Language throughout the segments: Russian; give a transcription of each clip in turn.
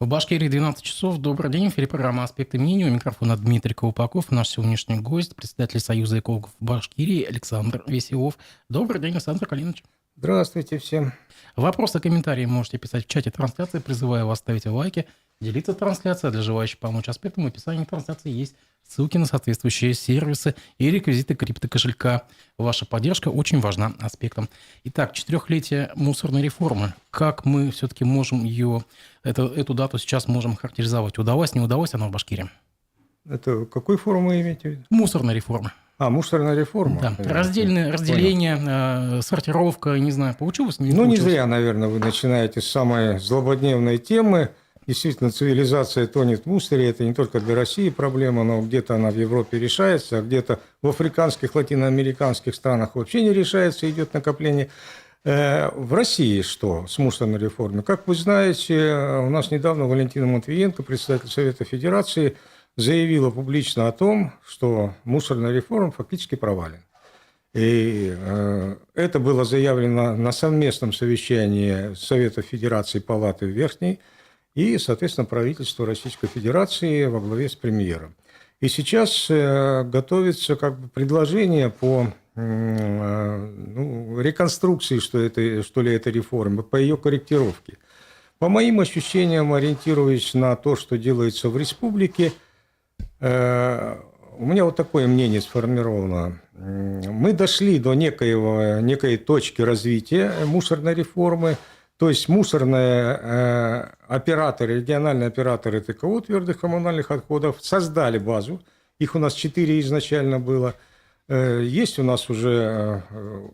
В Башкирии 12 часов. Добрый день. В эфире программа «Аспекты мнений». У микрофона Дмитрий Колпаков. Наш сегодняшний гость, председатель Союза экологов Башкирии Александр Веселов. Добрый день, Александр Калинович. Здравствуйте всем. Вопросы, комментарии можете писать в чате трансляции. Призываю вас ставить лайки, делиться трансляцией. Для желающих помочь аспектам в описании трансляции есть ссылки на соответствующие сервисы и реквизиты криптокошелька. Ваша поддержка очень важна аспектам. Итак, 4-летие мусорной реформы. Как мы все-таки можем эту дату сейчас можем характеризовать? Удалось, не удалось она в Башкирии? Это какую форму вы имеете в виду? Мусорная реформа. Мусорная реформа. Да. Разделение, сортировка, не знаю, получилось? Не получилось? Не зря, наверное, вы начинаете с самой злободневной темы. Действительно, цивилизация тонет в мусоре. Это не только для России проблема, но где-то она в Европе решается, а где-то в африканских, латиноамериканских странах вообще не решается, идет накопление. В России что с мусорной реформой? Как вы знаете, у нас недавно Валентина Матвиенко, председатель Совета Федерации, заявила публично о том, что мусорная реформа фактически провалена. И это было заявлено на совместном совещании Совета Федерации Палаты Верхней и, соответственно, правительства Российской Федерации во главе с премьером. И сейчас готовится предложение по реконструкции, что ли, этой реформы, по ее корректировке. По моим ощущениям, ориентируясь на то, что делается в республике, у меня вот такое мнение сформировано. Мы дошли до некой точки развития мусорной реформы, то есть мусорные операторы, региональные операторы ТКО, твердых коммунальных отходов, создали базу, их у нас 4 изначально было. Есть у нас уже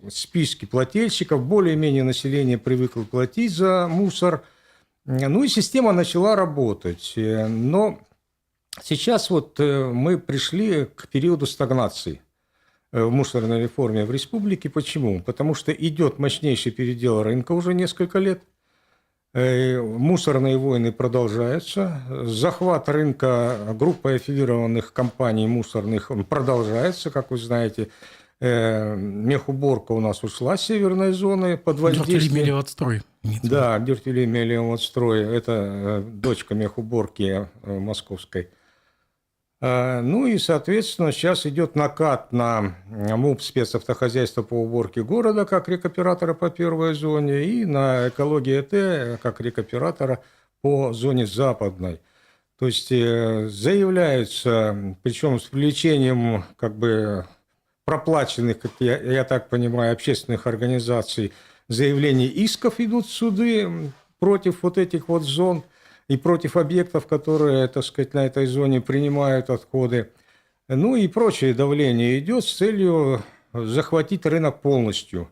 списки плательщиков, более-менее население привыкло платить за мусор, ну и система начала работать, но сейчас мы пришли к периоду стагнации в мусорной реформе в республике. Почему? Потому что идет мощнейший передел рынка уже несколько лет. Мусорные войны продолжаются. Захват рынка группой аффилированных компаний мусорных продолжается. Как вы знаете, мехуборка у нас ушла с северной зоны под воздействием. Дюртюли-Мелиотстрой. Да, Дюртюли-Мелиотстрой. Это дочка мехуборки московской. Ну и, соответственно, сейчас идет накат на МУП спецавтохозяйства по уборке города как рекоператора по первой зоне и на экология Т как рекоператора по зоне западной. То есть заявляются, причем с привлечением проплаченных, как я так понимаю, общественных организаций, заявлений исков идут в суды против этих зон и против объектов, которые, так сказать, на этой зоне принимают отходы. Ну и прочее давление идет с целью захватить рынок полностью.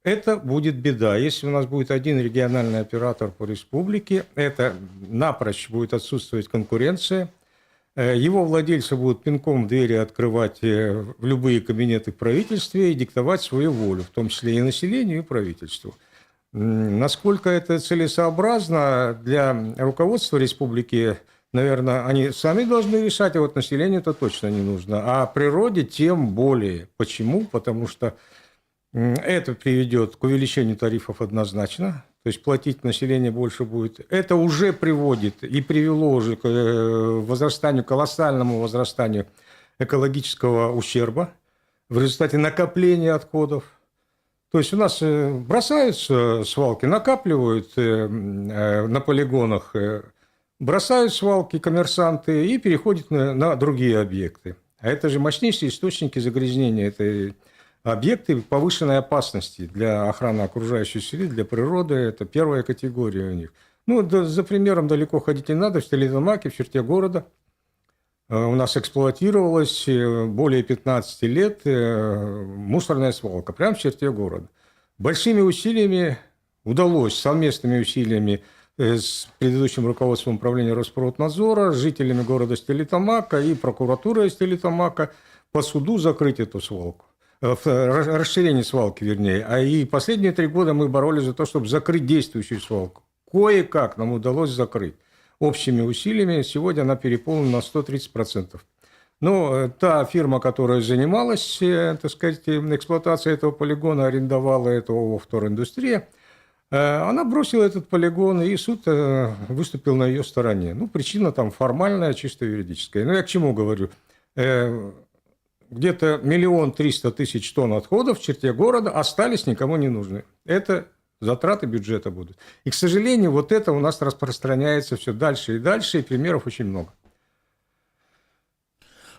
Это будет беда. Если у нас будет один региональный оператор по республике, это напрочь будет отсутствовать конкуренция. Его владельцы будут пинком двери открывать в любые кабинеты в правительстве и диктовать свою волю, в том числе и населению, и правительству. Насколько это целесообразно для руководства республики, наверное, они сами должны решать, а населению это точно не нужно. А природе тем более. Почему? Потому что это приведет к увеличению тарифов однозначно, то есть платить население больше будет. Это уже приводит и привело уже к колоссальному возрастанию экологического ущерба в результате накопления отходов. То есть у нас бросаются свалки, накапливают на полигонах, бросают свалки коммерсанты и переходят на другие объекты. А это же мощнейшие источники загрязнения. Это объекты повышенной опасности для охраны окружающей среды, для природы. Это первая категория у них. За примером далеко ходить не надо. В Стерлитамаке, в черте города, у нас эксплуатировалась более 15 лет мусорная свалка прямо в черте города. Большими усилиями удалось, совместными усилиями с предыдущим руководством управления Росприроднадзора, с жителями города Стерлитамака и прокуратурой Стерлитамака по суду закрыть эту свалку. Расширение свалки, вернее. И последние 3 года мы боролись за то, чтобы закрыть действующую свалку. Кое-как нам удалось закрыть. Общими усилиями сегодня она переполнена на 130%. Но та фирма, которая занималась, так сказать, эксплуатацией этого полигона, арендовала это ООО «Вториндустрия», Она бросила этот полигон, и суд выступил на ее стороне. Ну, причина там формальная, чисто юридическая. Ну, я к чему говорю? Где-то 1 300 000 тонн отходов в черте города остались никому не нужны. Это затраты бюджета будут. И, к сожалению, вот это у нас распространяется все дальше, и примеров очень много.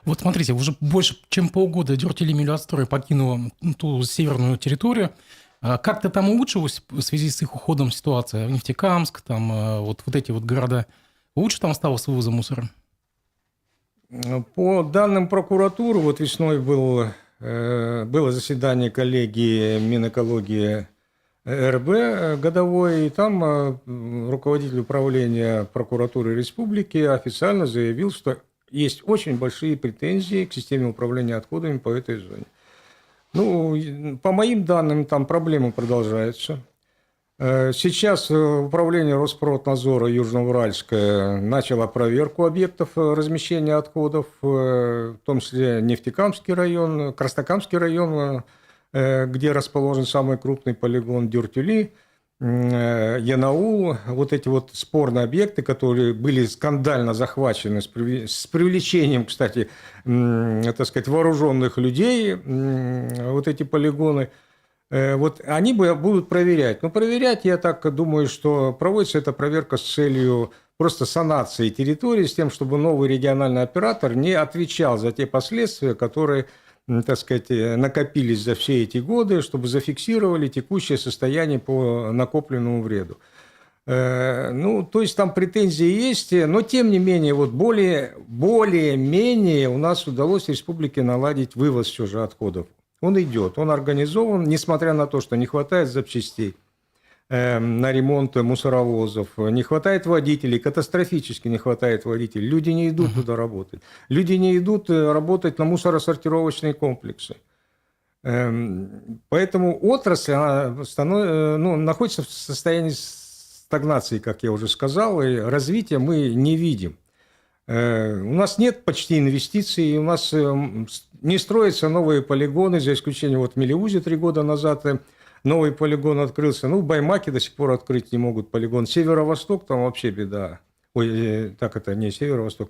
Вот смотрите, уже больше чем полгода Дюртюли-Миллиадстрой покинула ту северную территорию. Как-то там улучшилась в связи с их уходом ситуация? Нефтекамск, там вот эти вот города. Лучше там стало с вывозом мусора? По данным прокуратуры, вот весной было заседание коллегии Минэкологии РБ годовое, и там руководитель управления прокуратуры республики официально заявил, что есть очень большие претензии к системе управления отходами по этой зоне. Ну, по моим данным, там проблемы продолжаются. Сейчас управление Роспроднадзора Южноуральское начало проверку объектов размещения отходов, в том числе Нефтекамский район, Краснокамский район, где расположен самый крупный полигон Дюртюли, Янаул, вот эти вот спорные объекты, которые были скандально захвачены с привлечением, кстати, так сказать, вооруженных людей, вот эти полигоны, вот они будут проверять. Но проверять, я так думаю, что проводится эта проверка с целью просто санации территории, с тем, чтобы новый региональный оператор не отвечал за те последствия, которые, так сказать, накопились за все эти годы, чтобы зафиксировали текущее состояние по накопленному вреду. Ну, то есть там претензии есть, но тем не менее, вот более-менее у нас удалось республике наладить вывоз все же отходов. Он идет, он организован, несмотря на то, что не хватает запчастей на ремонт мусоровозов, не хватает водителей, катастрофически не хватает водителей. Люди не идут туда работать. Люди не идут работать на мусоросортировочные комплексы. Поэтому отрасль находится в состоянии стагнации, как я уже сказал, и развития мы не видим. У нас нет почти инвестиций, у нас не строятся новые полигоны, за исключением вот в Мелеузе 3 года назад новый полигон открылся. Ну, в Баймаке до сих пор открыть не могут полигон. Северо-восток, там вообще беда. Ой, так это не северо-восток,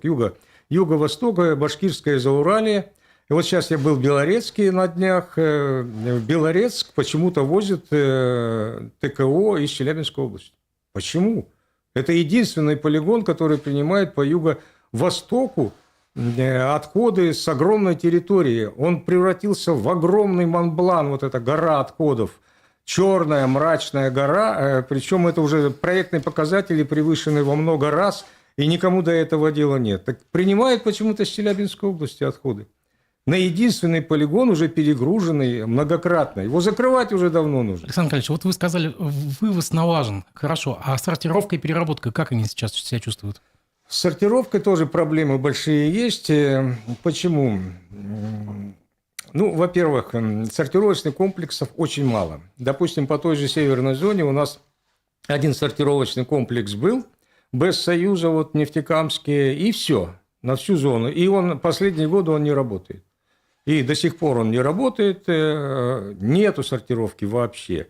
юго-восток, Башкирское Зауралье. И вот сейчас я был в Белорецке на днях. В Белорецк почему-то возят ТКО из Челябинской области. Почему? Это единственный полигон, который принимает по юго-востоку отходы с огромной территории. Он превратился в огромный Монблан, вот эта гора отходов. Черная, мрачная гора, причем это уже проектные показатели превышены во много раз, и никому до этого дела нет. Так принимают почему-то с Челябинской области отходы. На единственный полигон, уже перегруженный многократно. Его закрывать уже давно нужно. Александр Николаевич, вот вы сказали, вывоз налажен. Хорошо. А сортировка и переработка, как они сейчас себя чувствуют? С сортировкой тоже проблемы большие есть. Почему? Ну, во-первых, сортировочных комплексов очень мало. Допустим, по той же северной зоне у нас один сортировочный комплекс был, без Союза, вот Нефтекамский, и все, на всю зону. И он последние годы он не работает. И до сих пор он не работает, нету сортировки вообще.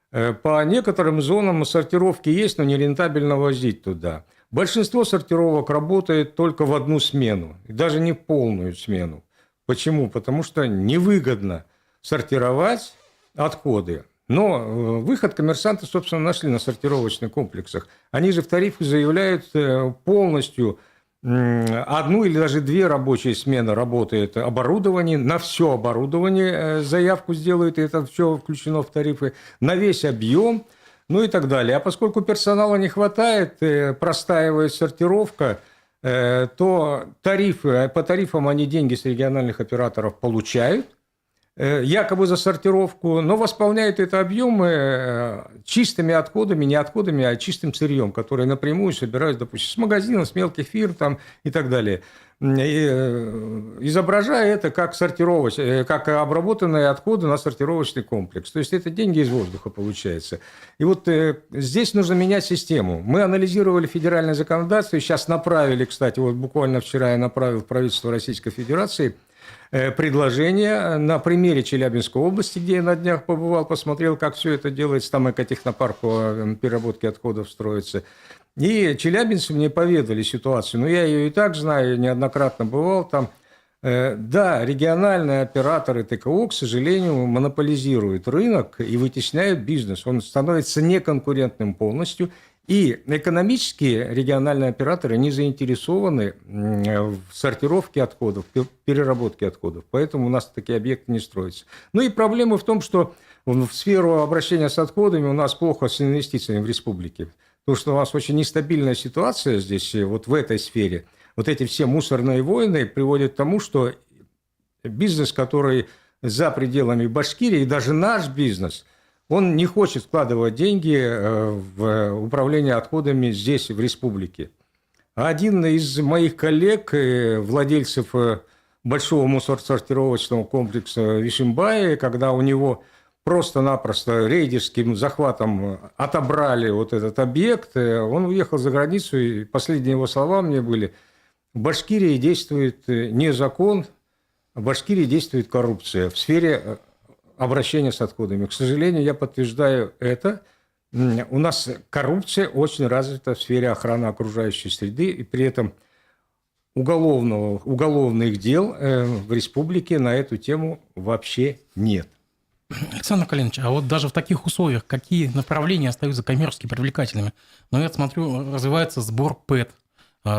По некоторым зонам сортировки есть, но нерентабельно возить туда. Большинство сортировок работает только в одну смену, и даже не в полную смену. Почему? Потому что невыгодно сортировать отходы. Но выход коммерсанты, собственно, нашли на сортировочных комплексах. Они же в тарифе заявляют полностью одну или даже 2 рабочие смены работает оборудование, на все оборудование заявку сделают, и это все включено в тарифы, на весь объем, ну и так далее. А поскольку персонала не хватает, простаивает сортировка, то тарифы, по тарифам они деньги с региональных операторов получают, якобы за сортировку, но восполняют это объемы чистыми отходами, не отходами, а чистым сырьем, которые напрямую собирают, допустим, с магазинов, с мелких фирм там, и так далее. Изображая это как как обработанные отходы на сортировочный комплекс. То есть это деньги из воздуха получается. И вот здесь нужно менять систему. Мы анализировали федеральное законодательство, сейчас направили, кстати, вот буквально вчера я направил в правительство Российской Федерации предложения. На примере Челябинской области, где я на днях побывал, посмотрел, как все это делается, там экотехнопарк по переработке отходов строится. И челябинцы мне поведали ситуацию, но я ее и так знаю, неоднократно бывал там. Да, региональные операторы ТКО, к сожалению, монополизируют рынок и вытесняют бизнес. Он становится неконкурентным полностью. И экономически региональные операторы не заинтересованы в сортировке отходов, переработке отходов. Поэтому у нас такие объекты не строятся. Ну и проблема в том, что в сферу обращения с отходами у нас плохо с инвестициями в республике. Потому что у нас очень нестабильная ситуация здесь, вот в этой сфере. Вот эти все мусорные войны приводят к тому, что бизнес, который за пределами Башкирии, и даже наш бизнес, он не хочет вкладывать деньги в управление отходами здесь, в республике. Один из моих коллег, владельцев большого мусоросортировочного комплекса в Ишимбае, когда у него просто-напросто рейдерским захватом отобрали вот этот объект, он уехал за границу, и последние его слова мне были: в Башкирии действует не закон, в Башкирии действует коррупция в сфере обращения с отходами. К сожалению, я подтверждаю это. У нас коррупция очень развита в сфере охраны окружающей среды, и при этом уголовных дел в республике на эту тему вообще нет. Александр Калинович, а вот даже в таких условиях какие направления остаются коммерчески привлекательными? Ну, я смотрю, развивается сбор ПЭТ,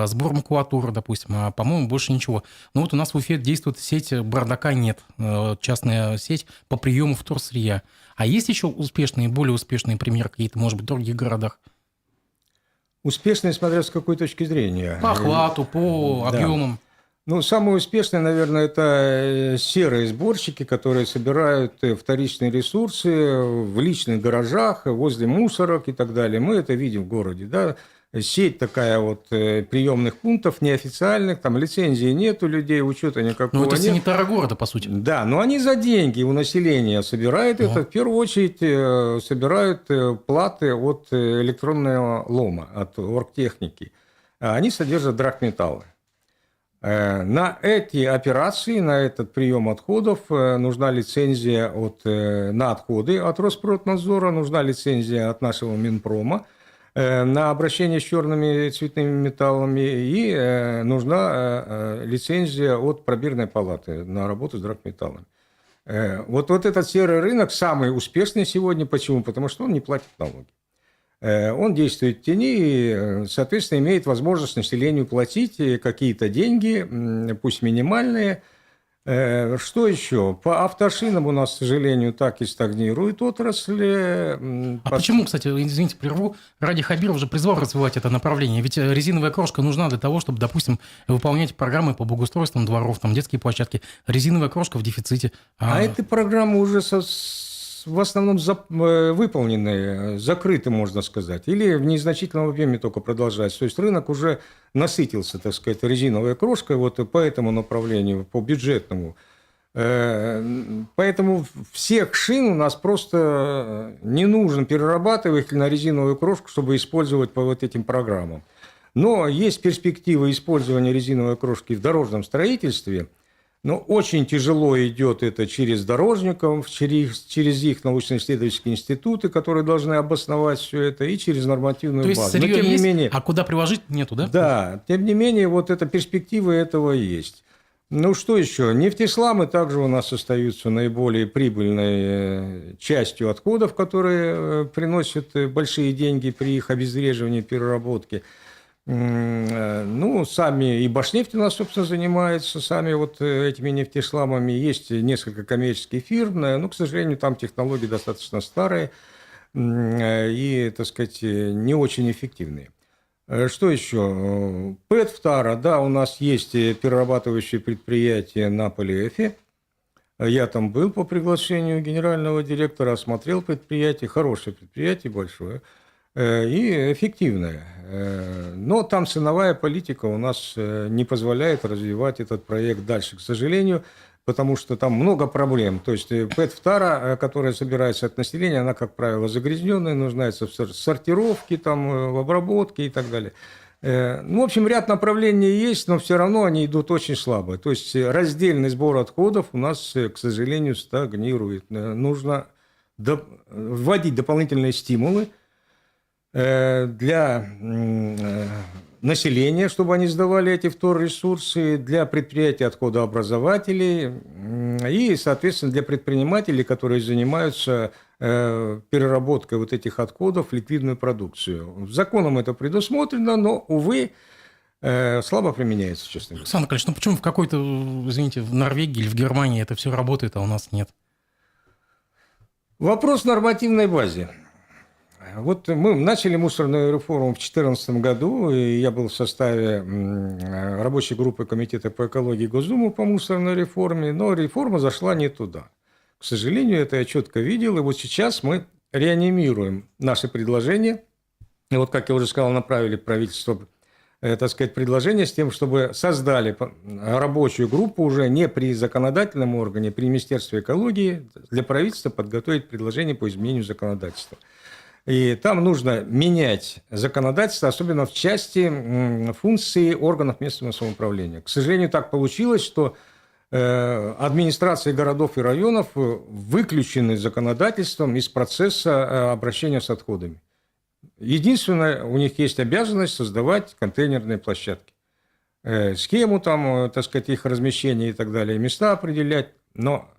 сбор макулатуры, допустим, а, по-моему, больше ничего. Но вот у нас в Уфе действует сеть «Бардака нет», частная сеть по приему вторсырья. А есть еще успешные, более успешные примеры какие-то, может быть, в других городах? Успешные, смотря с какой точки зрения. По охвату, по объемам. Ну, самые успешные, наверное, это серые сборщики, которые собирают вторичные ресурсы в личных гаражах, возле мусорок и так далее. Мы это видим в городе, да. Сеть такая вот приемных пунктов неофициальных, там лицензии нет у людей, учета никакого Ну, это нет. санитары города, по сути. Да, но они за деньги у населения собирают это. В первую очередь собирают платы от электронного лома, от оргтехники. Они содержат драгметаллы. На эти операции, на этот прием отходов нужна лицензия на отходы от Роспроднадзора, нужна лицензия от нашего Минпрома на обращение с черными цветными металлами, и нужна лицензия от пробирной палаты на работу с драгметаллами. Вот этот серый рынок самый успешный сегодня. Почему? Потому что он не платит налоги. Он действует в тени и, соответственно, имеет возможность населению платить какие-то деньги, пусть минимальные. Что еще? По автошинам у нас, к сожалению, так и стагнирует отрасль. Почему, кстати, извините, прерву, Ради Хабиров уже призвал развивать это направление? Ведь резиновая крошка нужна для того, чтобы, допустим, выполнять программы по благоустройству дворов, там детские площадки. Резиновая крошка в дефиците. А эти программы уже в основном выполнены, закрыты, можно сказать, или в незначительном объеме только продолжаются. То есть рынок уже насытился, так сказать, резиновой крошкой вот по этому направлению, по бюджетному. Поэтому всех шин у нас просто не нужно перерабатывать на резиновую крошку, чтобы использовать по вот этим программам. Но есть перспектива использования резиновой крошки в дорожном строительстве. Но очень тяжело идет это через дорожников, через их научно-исследовательские институты, которые должны обосновать все это, и через нормативную базу. То есть сырье есть, а куда приложить нету, да? Да, тем не менее, вот эта перспектива этого есть. Ну, что еще? Нефтесламы также у нас остаются наиболее прибыльной частью отходов, которые приносят большие деньги при их обезвреживании, переработке. Ну, сами и Башнефть у нас, собственно, занимается сами вот этими нефтесламами. Есть несколько коммерческих фирм, но, к сожалению, там технологии достаточно старые и, так сказать, не очень эффективные. Что еще? ПЭТ-втара, да, у нас есть перерабатывающее предприятие на Полиэфе. Я там был по приглашению генерального директора, осмотрел предприятие, хорошее предприятие, большое. И эффективная. Но там ценовая политика у нас не позволяет развивать этот проект дальше, к сожалению, потому что там много проблем. То есть ПЭТ-втара, которая собирается от населения, она, как правило, загрязненная, нуждается в сортировке, там, в обработке и так далее. Ну, в общем, ряд направлений есть, но все равно они идут очень слабо. То есть раздельный сбор отходов у нас, к сожалению, стагнирует. Нужно вводить дополнительные стимулы для населения, чтобы они сдавали эти вторресурсы, для предприятий отходообразователей и, соответственно, для предпринимателей, которые занимаются переработкой вот этих отходов в ликвидную продукцию. Законом это предусмотрено, но, увы, слабо применяется, честно говоря. Александр Николаевич, ну почему в какой-то, извините, в Норвегии или в Германии это все работает, а у нас нет? Вопрос в нормативной базе. Вот мы начали мусорную реформу в 2014 году, и я был в составе рабочей группы Комитета по экологии Госдумы по мусорной реформе, но реформа зашла не туда. К сожалению, это я четко видел, и вот сейчас мы реанимируем наши предложения. И вот, как я уже сказал, направили правительство, так сказать, предложение с тем, чтобы создали рабочую группу уже не при законодательном органе, при Министерстве экологии, для правительства подготовить предложение по изменению законодательства. И там нужно менять законодательство, особенно в части функции органов местного самоуправления. К сожалению, так получилось, что администрации городов и районов выключены законодательством из процесса обращения с отходами. Единственное, у них есть обязанность создавать контейнерные площадки. Схему там, так сказать, их размещения и так далее, места определять, но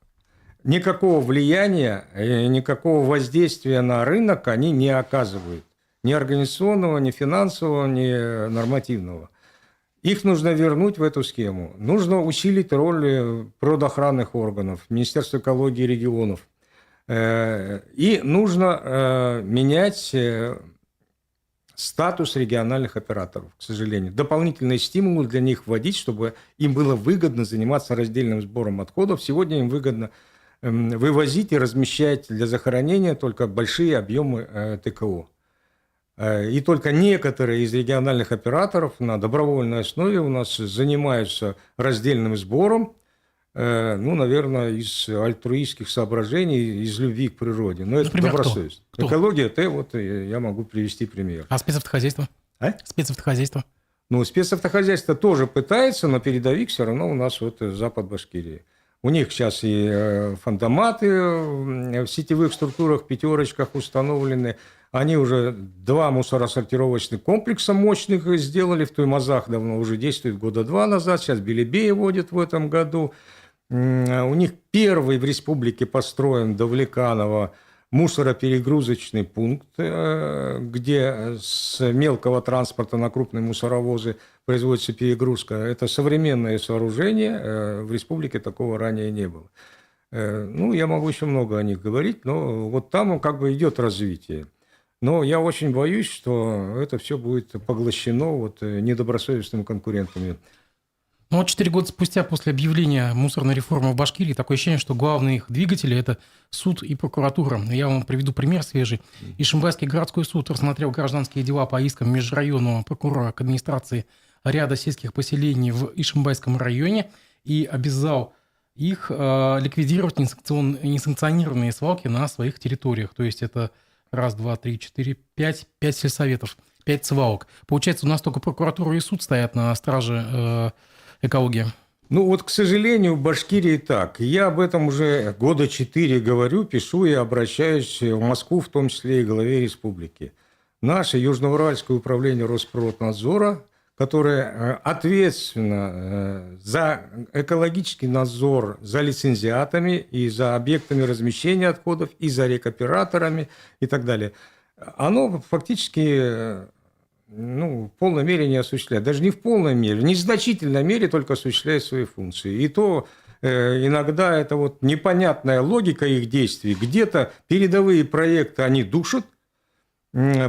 никакого влияния, никакого воздействия на рынок они не оказывают. Ни организационного, ни финансового, ни нормативного. Их нужно вернуть в эту схему. Нужно усилить роль природоохранных органов, Министерства экологии и регионов. И нужно менять статус региональных операторов, к сожалению. Дополнительные стимулы для них вводить, чтобы им было выгодно заниматься раздельным сбором отходов. Сегодня им выгодно вывозить и размещать для захоронения только большие объемы ТКО. И только некоторые из региональных операторов на добровольной основе у нас занимаются раздельным сбором, ну, наверное, из альтруистских соображений, из любви к природе. Но это Например, добросовестно. Кто? Экология, это вот я могу привести пример. А спецавтохозяйство? Спецавтохозяйство? Ну, спецавтохозяйство тоже пытается, но передовик все равно у нас вот запад Башкирии. У них сейчас и фандоматы в сетевых структурах, пятерочках установлены. Они уже 2 мусоросортировочных комплекса мощных сделали. В Туймазах давно уже действует, года 2 назад. Сейчас Белебея вводит в этом году. У них первый в республике построен до Вликанова мусороперегрузочный пункт, где с мелкого транспорта на крупные мусоровозы производится перегрузка. Это современное сооружение, в республике такого ранее не было. Ну, я могу еще много о них говорить, но вот там как бы идет развитие. Но я очень боюсь, что это все будет поглощено вот недобросовестными конкурентами. Ну вот 4 года спустя после объявления мусорной реформы в Башкирии такое ощущение, что главные их двигатели – это суд и прокуратура. Я вам приведу пример свежий. Ишимбайский городской суд рассмотрел гражданские дела по искам межрайонного прокурора к администрации ряда сельских поселений в Ишимбайском районе и обязал их ликвидировать несанкционированные свалки на своих территориях. То есть это 1, 2, 3, 4, 5 сельсоветов, 5 свалок. Получается, у нас только прокуратура и суд стоят на страже экологии. Ну вот, к сожалению, в Башкирии так. Я об этом уже года 4 говорю, пишу и обращаюсь в Москву, в том числе и главе республики. Наше Южноуральское управление Росприроднадзора, которое ответственно за экологический надзор за лицензиатами и за объектами размещения отходов, и за рекоператорами и так далее, оно фактически в полной мере не осуществляет. Даже не в полной мере, в незначительной мере только осуществляет свои функции. И то иногда это вот непонятная логика их действий. Где-то передовые проекты они душат,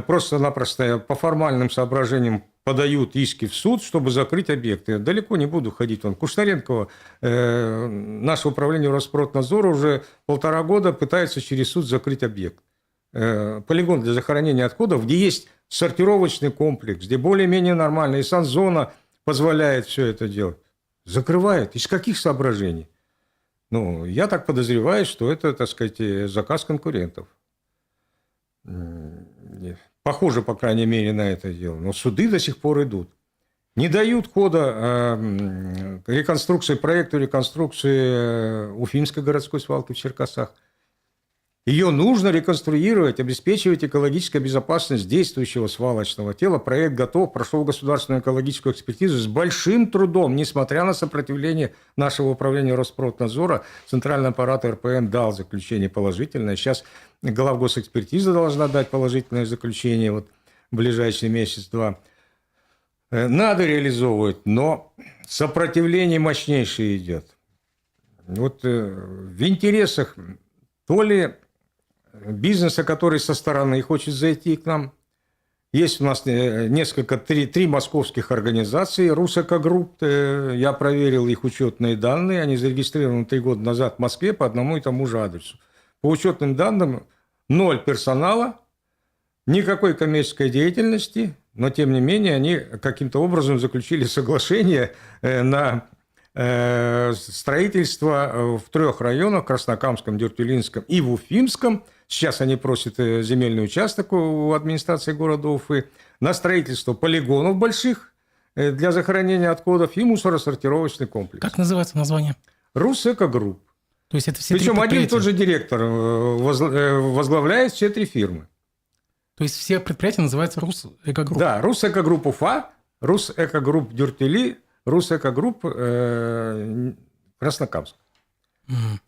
просто-напросто по формальным соображениям подают иски в суд, чтобы закрыть объекты. Далеко не буду ходить. Кушнаренкова, наше управление Росприроднадзора уже 1,5 года пытается через суд закрыть объект. Полигон для захоронения отходов, где есть сортировочный комплекс, где более-менее нормально, и санзона позволяет все это делать. Закрывает. Из каких соображений? Ну, я так подозреваю, что это, так сказать, заказ конкурентов. Похоже, по крайней мере, на это дело. Но суды до сих пор идут. не дают хода реконструкции, проекту реконструкции Уфимской городской свалки в Черкасах. Ее нужно реконструировать, обеспечивать экологическую безопасность действующего свалочного тела. Проект готов, прошел государственную экологическую экспертизу с большим трудом, несмотря на сопротивление нашего управления Роспроднадзора. Центральный аппарат РПН дал заключение положительное. Сейчас главгосэкспертиза должна дать положительное заключение вот, в ближайший месяц-два. Надо реализовывать, но сопротивление мощнейшее идет. Вот в интересах то ли бизнеса, который со стороны хочет зайти к нам. Есть у нас три московских организаций. Русэкогрупп, я проверил их учетные данные. Они зарегистрированы 3 года назад в Москве по одному и тому же адресу. По учетным данным 0 персонала, никакой коммерческой деятельности, но тем не менее они каким-то образом заключили соглашение на строительство в 3 районах: Краснокамском, Дюртюлинском и в Уфимском. Сейчас они просят земельный участок у администрации города Уфы на строительство полигонов больших для захоронения отходов и мусоросортировочный комплекс. Как называется название? Русэкогрупп. То есть это все Причем один и тот же директор возглавляет все 3 фирмы. То есть все предприятия называются Русэкогрупп? Да, Русэкогрупп Уфа, Русэкогрупп Дюртюли, Русэкогрупп Краснокамск. Угу.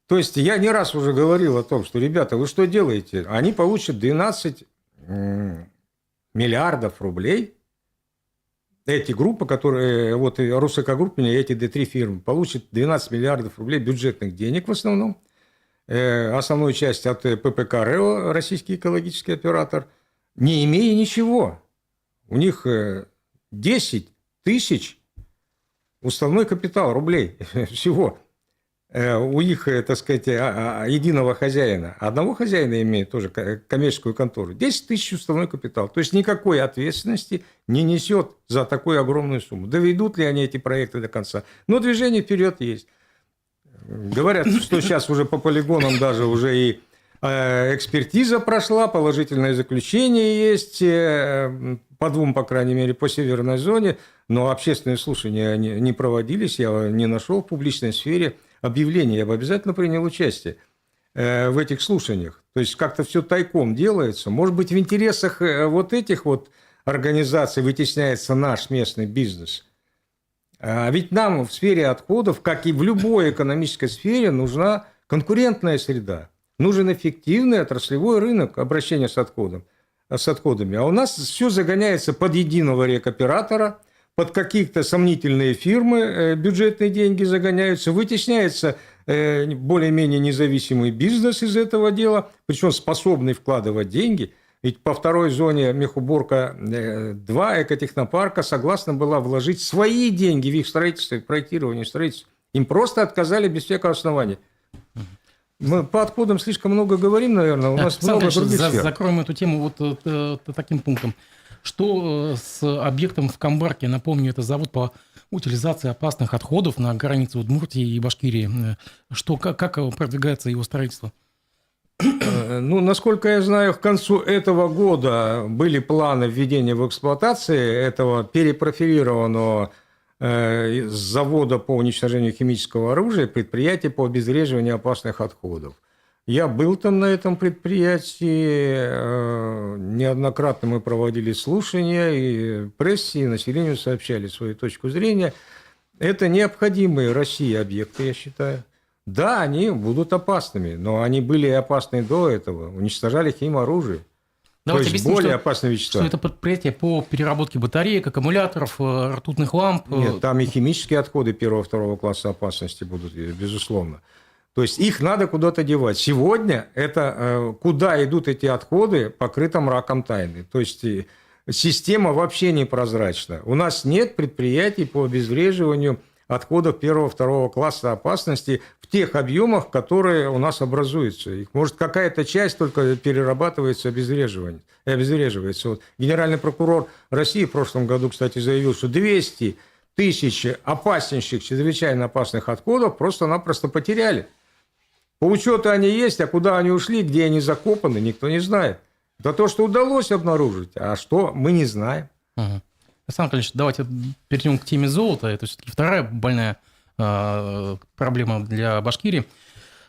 То есть я не раз уже говорил о том, что, ребята, вы что делаете? Они получат 12 миллиардов рублей. Эти группы, которые, вот Русэкогрупп, эти D3 фирмы, получат 12 миллиардов рублей бюджетных денег в основном. Основную часть от ППК РЭО, российский экологический оператор, не имея ничего. У них 10 тысяч уставной капитал рублей всего. У их, так сказать, единого хозяина. Одного хозяина имеет тоже коммерческую контору. 10 тысяч уставной капитал. То есть никакой ответственности не несет за такую огромную сумму. Доведут ли они эти проекты до конца? Но движение вперед есть. Говорят, что сейчас уже по полигонам даже уже и экспертиза прошла, положительное заключение есть по 2, по крайней мере, по северной зоне, но общественные слушания не проводились, я не нашел в публичной сфере объявления, я бы обязательно принял участие в этих слушаниях. То есть как-то все тайком делается. Может быть, в интересах вот этих вот организаций вытесняется наш местный бизнес. А ведь нам в сфере отходов, как и в любой экономической сфере, нужна конкурентная среда. Нужен эффективный отраслевой рынок обращения с отходами. А у нас все загоняется под единого рекоператора, под какие-то сомнительные фирмы бюджетные деньги загоняются, вытесняется более-менее независимый бизнес из этого дела, причем способный вкладывать деньги. Ведь по 2 зоне мехуборка 2 экотехнопарка согласна была вложить свои деньги в их строительство, проектирование, строительство. Им просто отказали без всякого основания. Мы по отходам слишком много говорим, наверное, у нас много других сфер. Закроем эту тему вот таким пунктом. Что с объектом в Камбарке? Напомню, это завод по утилизации опасных отходов на границе Удмуртии и Башкирии. Как продвигается его строительство? Ну, насколько я знаю, к концу этого года были планы введения в эксплуатацию этого перепрофилированного с завода по уничтожению химического оружия предприятия по обезвреживанию опасных отходов. Я был там на этом предприятии, неоднократно мы проводили слушания, и прессе, и населению сообщали свою точку зрения. Это необходимые России объекты, я считаю. Да, они будут опасными, но они были опасны до этого, уничтожали химоружие. Давайте то есть объясним, более опасные вещества. Что это предприятие по переработке батареек, аккумуляторов, ртутных ламп. Нет, там и химические отходы 1-2 класса опасности будут, безусловно. То есть их надо куда-то девать. Сегодня это куда идут эти отходы, покрыто мраком тайны. То есть система вообще непрозрачна. У нас нет предприятий по обезвреживанию отходов 1-2 класса опасности в тех объемах, которые у нас образуются. Их, может, какая-то часть только перерабатывается, обезвреживается. Вот генеральный прокурор России в прошлом году, кстати, заявил, что 200 тысяч опаснейших, чрезвычайно опасных отходов просто-напросто потеряли. По учету они есть, а куда они ушли, где они закопаны, никто не знает. Это то, что удалось обнаружить, а что мы не знаем. Ага. Александр Николаевич, давайте перейдем к теме золота. Это все-таки вторая больная проблема для Башкирии.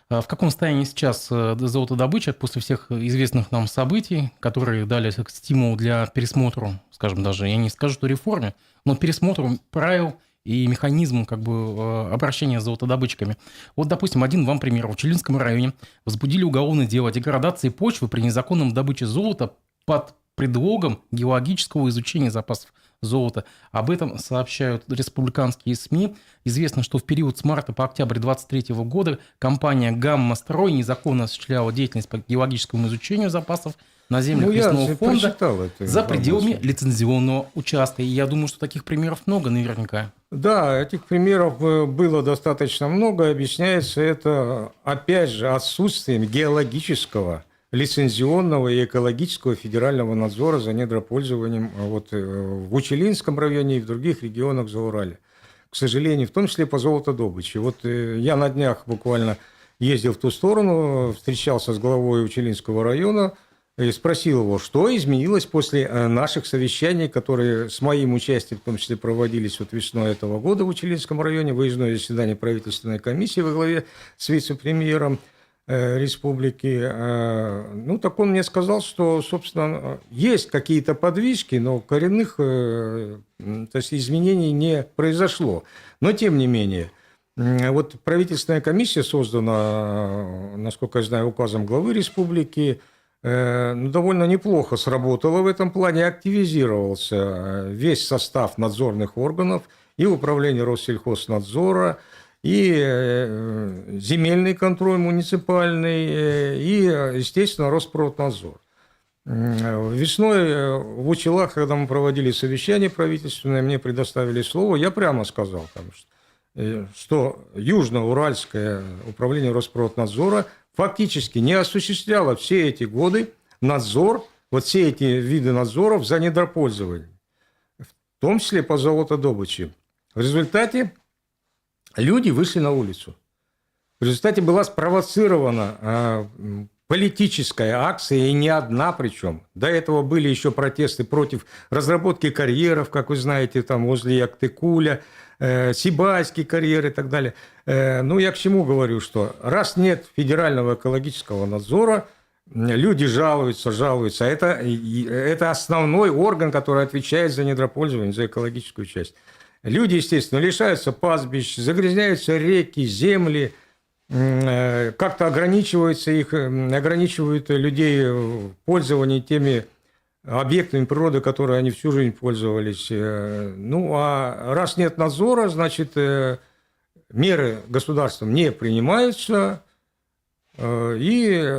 В каком состоянии сейчас золотодобыча после всех известных нам событий, которые дали стимул для пересмотру, скажем даже, я не скажу, что реформе, но пересмотру правил и механизм обращения с золотодобытчиками. Вот, допустим, один вам пример. В Челинском районе возбудили уголовное дело о деградации почвы при незаконном добыче золота под предлогом геологического изучения запасов золота. Об этом сообщают республиканские СМИ. Известно, что в период с марта по октябрь 2023 года компания «Гамма-Строй» незаконно осуществляла деятельность по геологическому изучению запасов на землях лесного фонда за пределами лицензионного участка. И я думаю, что таких примеров много наверняка. Да, этих примеров было достаточно много. Объясняется это, опять же, отсутствием геологического, лицензионного и экологического федерального надзора за недропользованием в Учелинском районе и в других регионах Зауралья. К сожалению, в том числе по золотодобыче. Я на днях буквально ездил в ту сторону, встречался с главой Учелинского района и спросил его, что изменилось после наших совещаний, которые с моим участием в том числе проводились весной этого года в Учелинском районе, выездное заседание правительственной комиссии во главе с вице-премьером республики. Так он мне сказал, что, собственно, есть какие-то подвижки, но коренных изменений не произошло. Но, тем не менее, правительственная комиссия создана, насколько я знаю, указом главы республики, довольно неплохо сработала в этом плане, активизировался весь состав надзорных органов и управления Россельхознадзора, и земельный контроль муниципальный, и, естественно, Роспроднадзор. Весной в Учелах, когда мы проводили совещание правительственное, мне предоставили слово, я прямо сказал, что Южноуральское управление Роспроднадзора фактически не осуществляло все эти годы надзор, все эти виды надзоров за недропользованием, в том числе по золотодобыче. В результате люди вышли на улицу. В результате была спровоцирована политическая акция, и не одна причем. До этого были еще протесты против разработки карьеров, как вы знаете, возле Яктыкуля, Сибайский карьер и так далее. Я к чему говорю, что раз нет федерального экологического надзора, люди жалуются. Это основной орган, который отвечает за недропользование, за экологическую часть. Люди, естественно, лишаются пастбищ, загрязняются реки, земли, как-то ограничивают людей в пользовании теми объектами природы, которые они всю жизнь пользовались. А раз нет надзора, значит, меры государством не принимаются. И,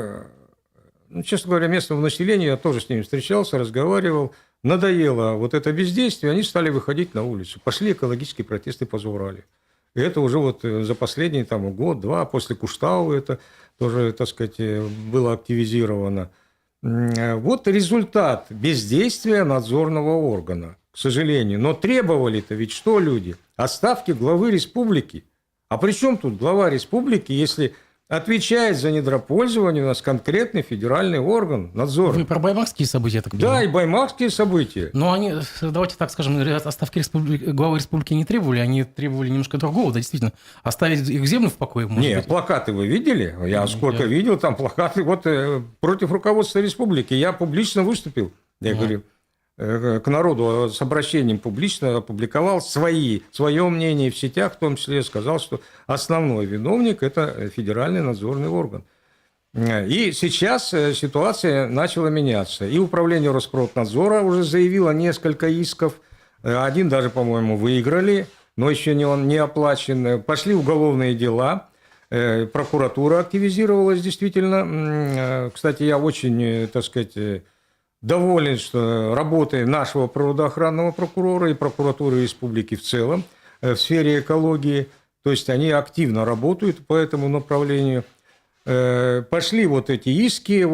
честно говоря, местному населению, я тоже с ними встречался, разговаривал, надоело это бездействие, они стали выходить на улицу. Пошли экологические протесты по Зауралью. И это уже за последний год-два, после Куштау это тоже, было активизировано. Результат бездействия надзорного органа, к сожалению. Но требовали-то ведь что люди? Отставки главы республики. А при чем тут глава республики, если отвечает за недропользование у нас конкретный федеральный орган надзора? Вы про баймакские события, я так понимаю? Да, и баймакские события. Но они, давайте так скажем, отставки главы республики не требовали, они требовали немножко другого, да, действительно. Оставить их землю в покое, может быть? Плакаты вы видели? Я сколько видел, там плакаты против руководства республики. Я публично выступил, я говорю, к народу с обращением публично опубликовал свое мнение в сетях, в том числе сказал, что основной виновник – это федеральный надзорный орган. И сейчас ситуация начала меняться. И управление Роспроднадзора уже заявило несколько исков. Один даже, по-моему, выиграли, но еще не оплачен. Пошли уголовные дела. Прокуратура активизировалась действительно. Кстати, я очень, доволен, что работой нашего природоохранного прокурора и прокуратуры республики в целом в сфере экологии, то есть они активно работают по этому направлению. Пошли эти иски,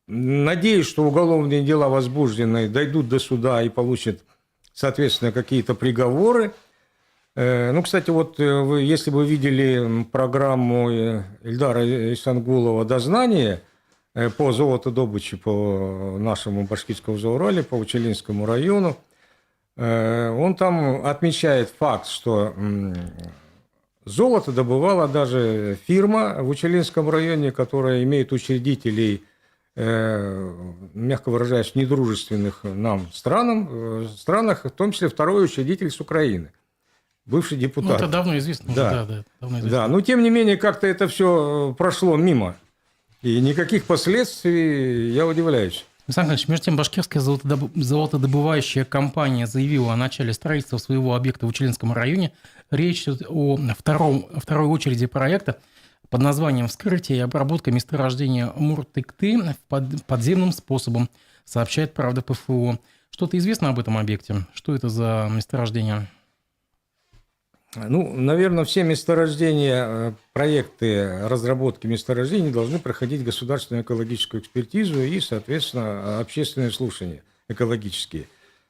надеюсь, что уголовные дела возбужденные дойдут до суда и получат, соответственно, какие-то приговоры. Кстати, если вы видели программу Ильдара Исангулова «Дознание», по золотодобыче по нашему Башкирскому Зауралью, по Учелинскому району. Он там отмечает факт, что золото добывала даже фирма в Учелинском районе, которая имеет учредителей, мягко выражаясь, в недружественных нам странах, в том числе второй учредитель с Украины, бывший депутат. Ну, это давно известно. Да, уже, да, давно известно. да, но тем не менее как-то это все прошло мимо. И никаких последствий, я удивляюсь. Александр Ильич, между тем, башкирская золотодобывающая компания заявила о начале строительства своего объекта в Учелинском районе. Речь идет о второй очереди проекта под названием «Вскрытие и обработка месторождения Муртыкты подземным способом», сообщает «Правда ПФО». Что-то известно об этом объекте? Что это за месторождение? Ну, наверное, все месторождения, проекты разработки месторождений должны проходить государственную экологическую экспертизу и, соответственно, общественные слушания экологические.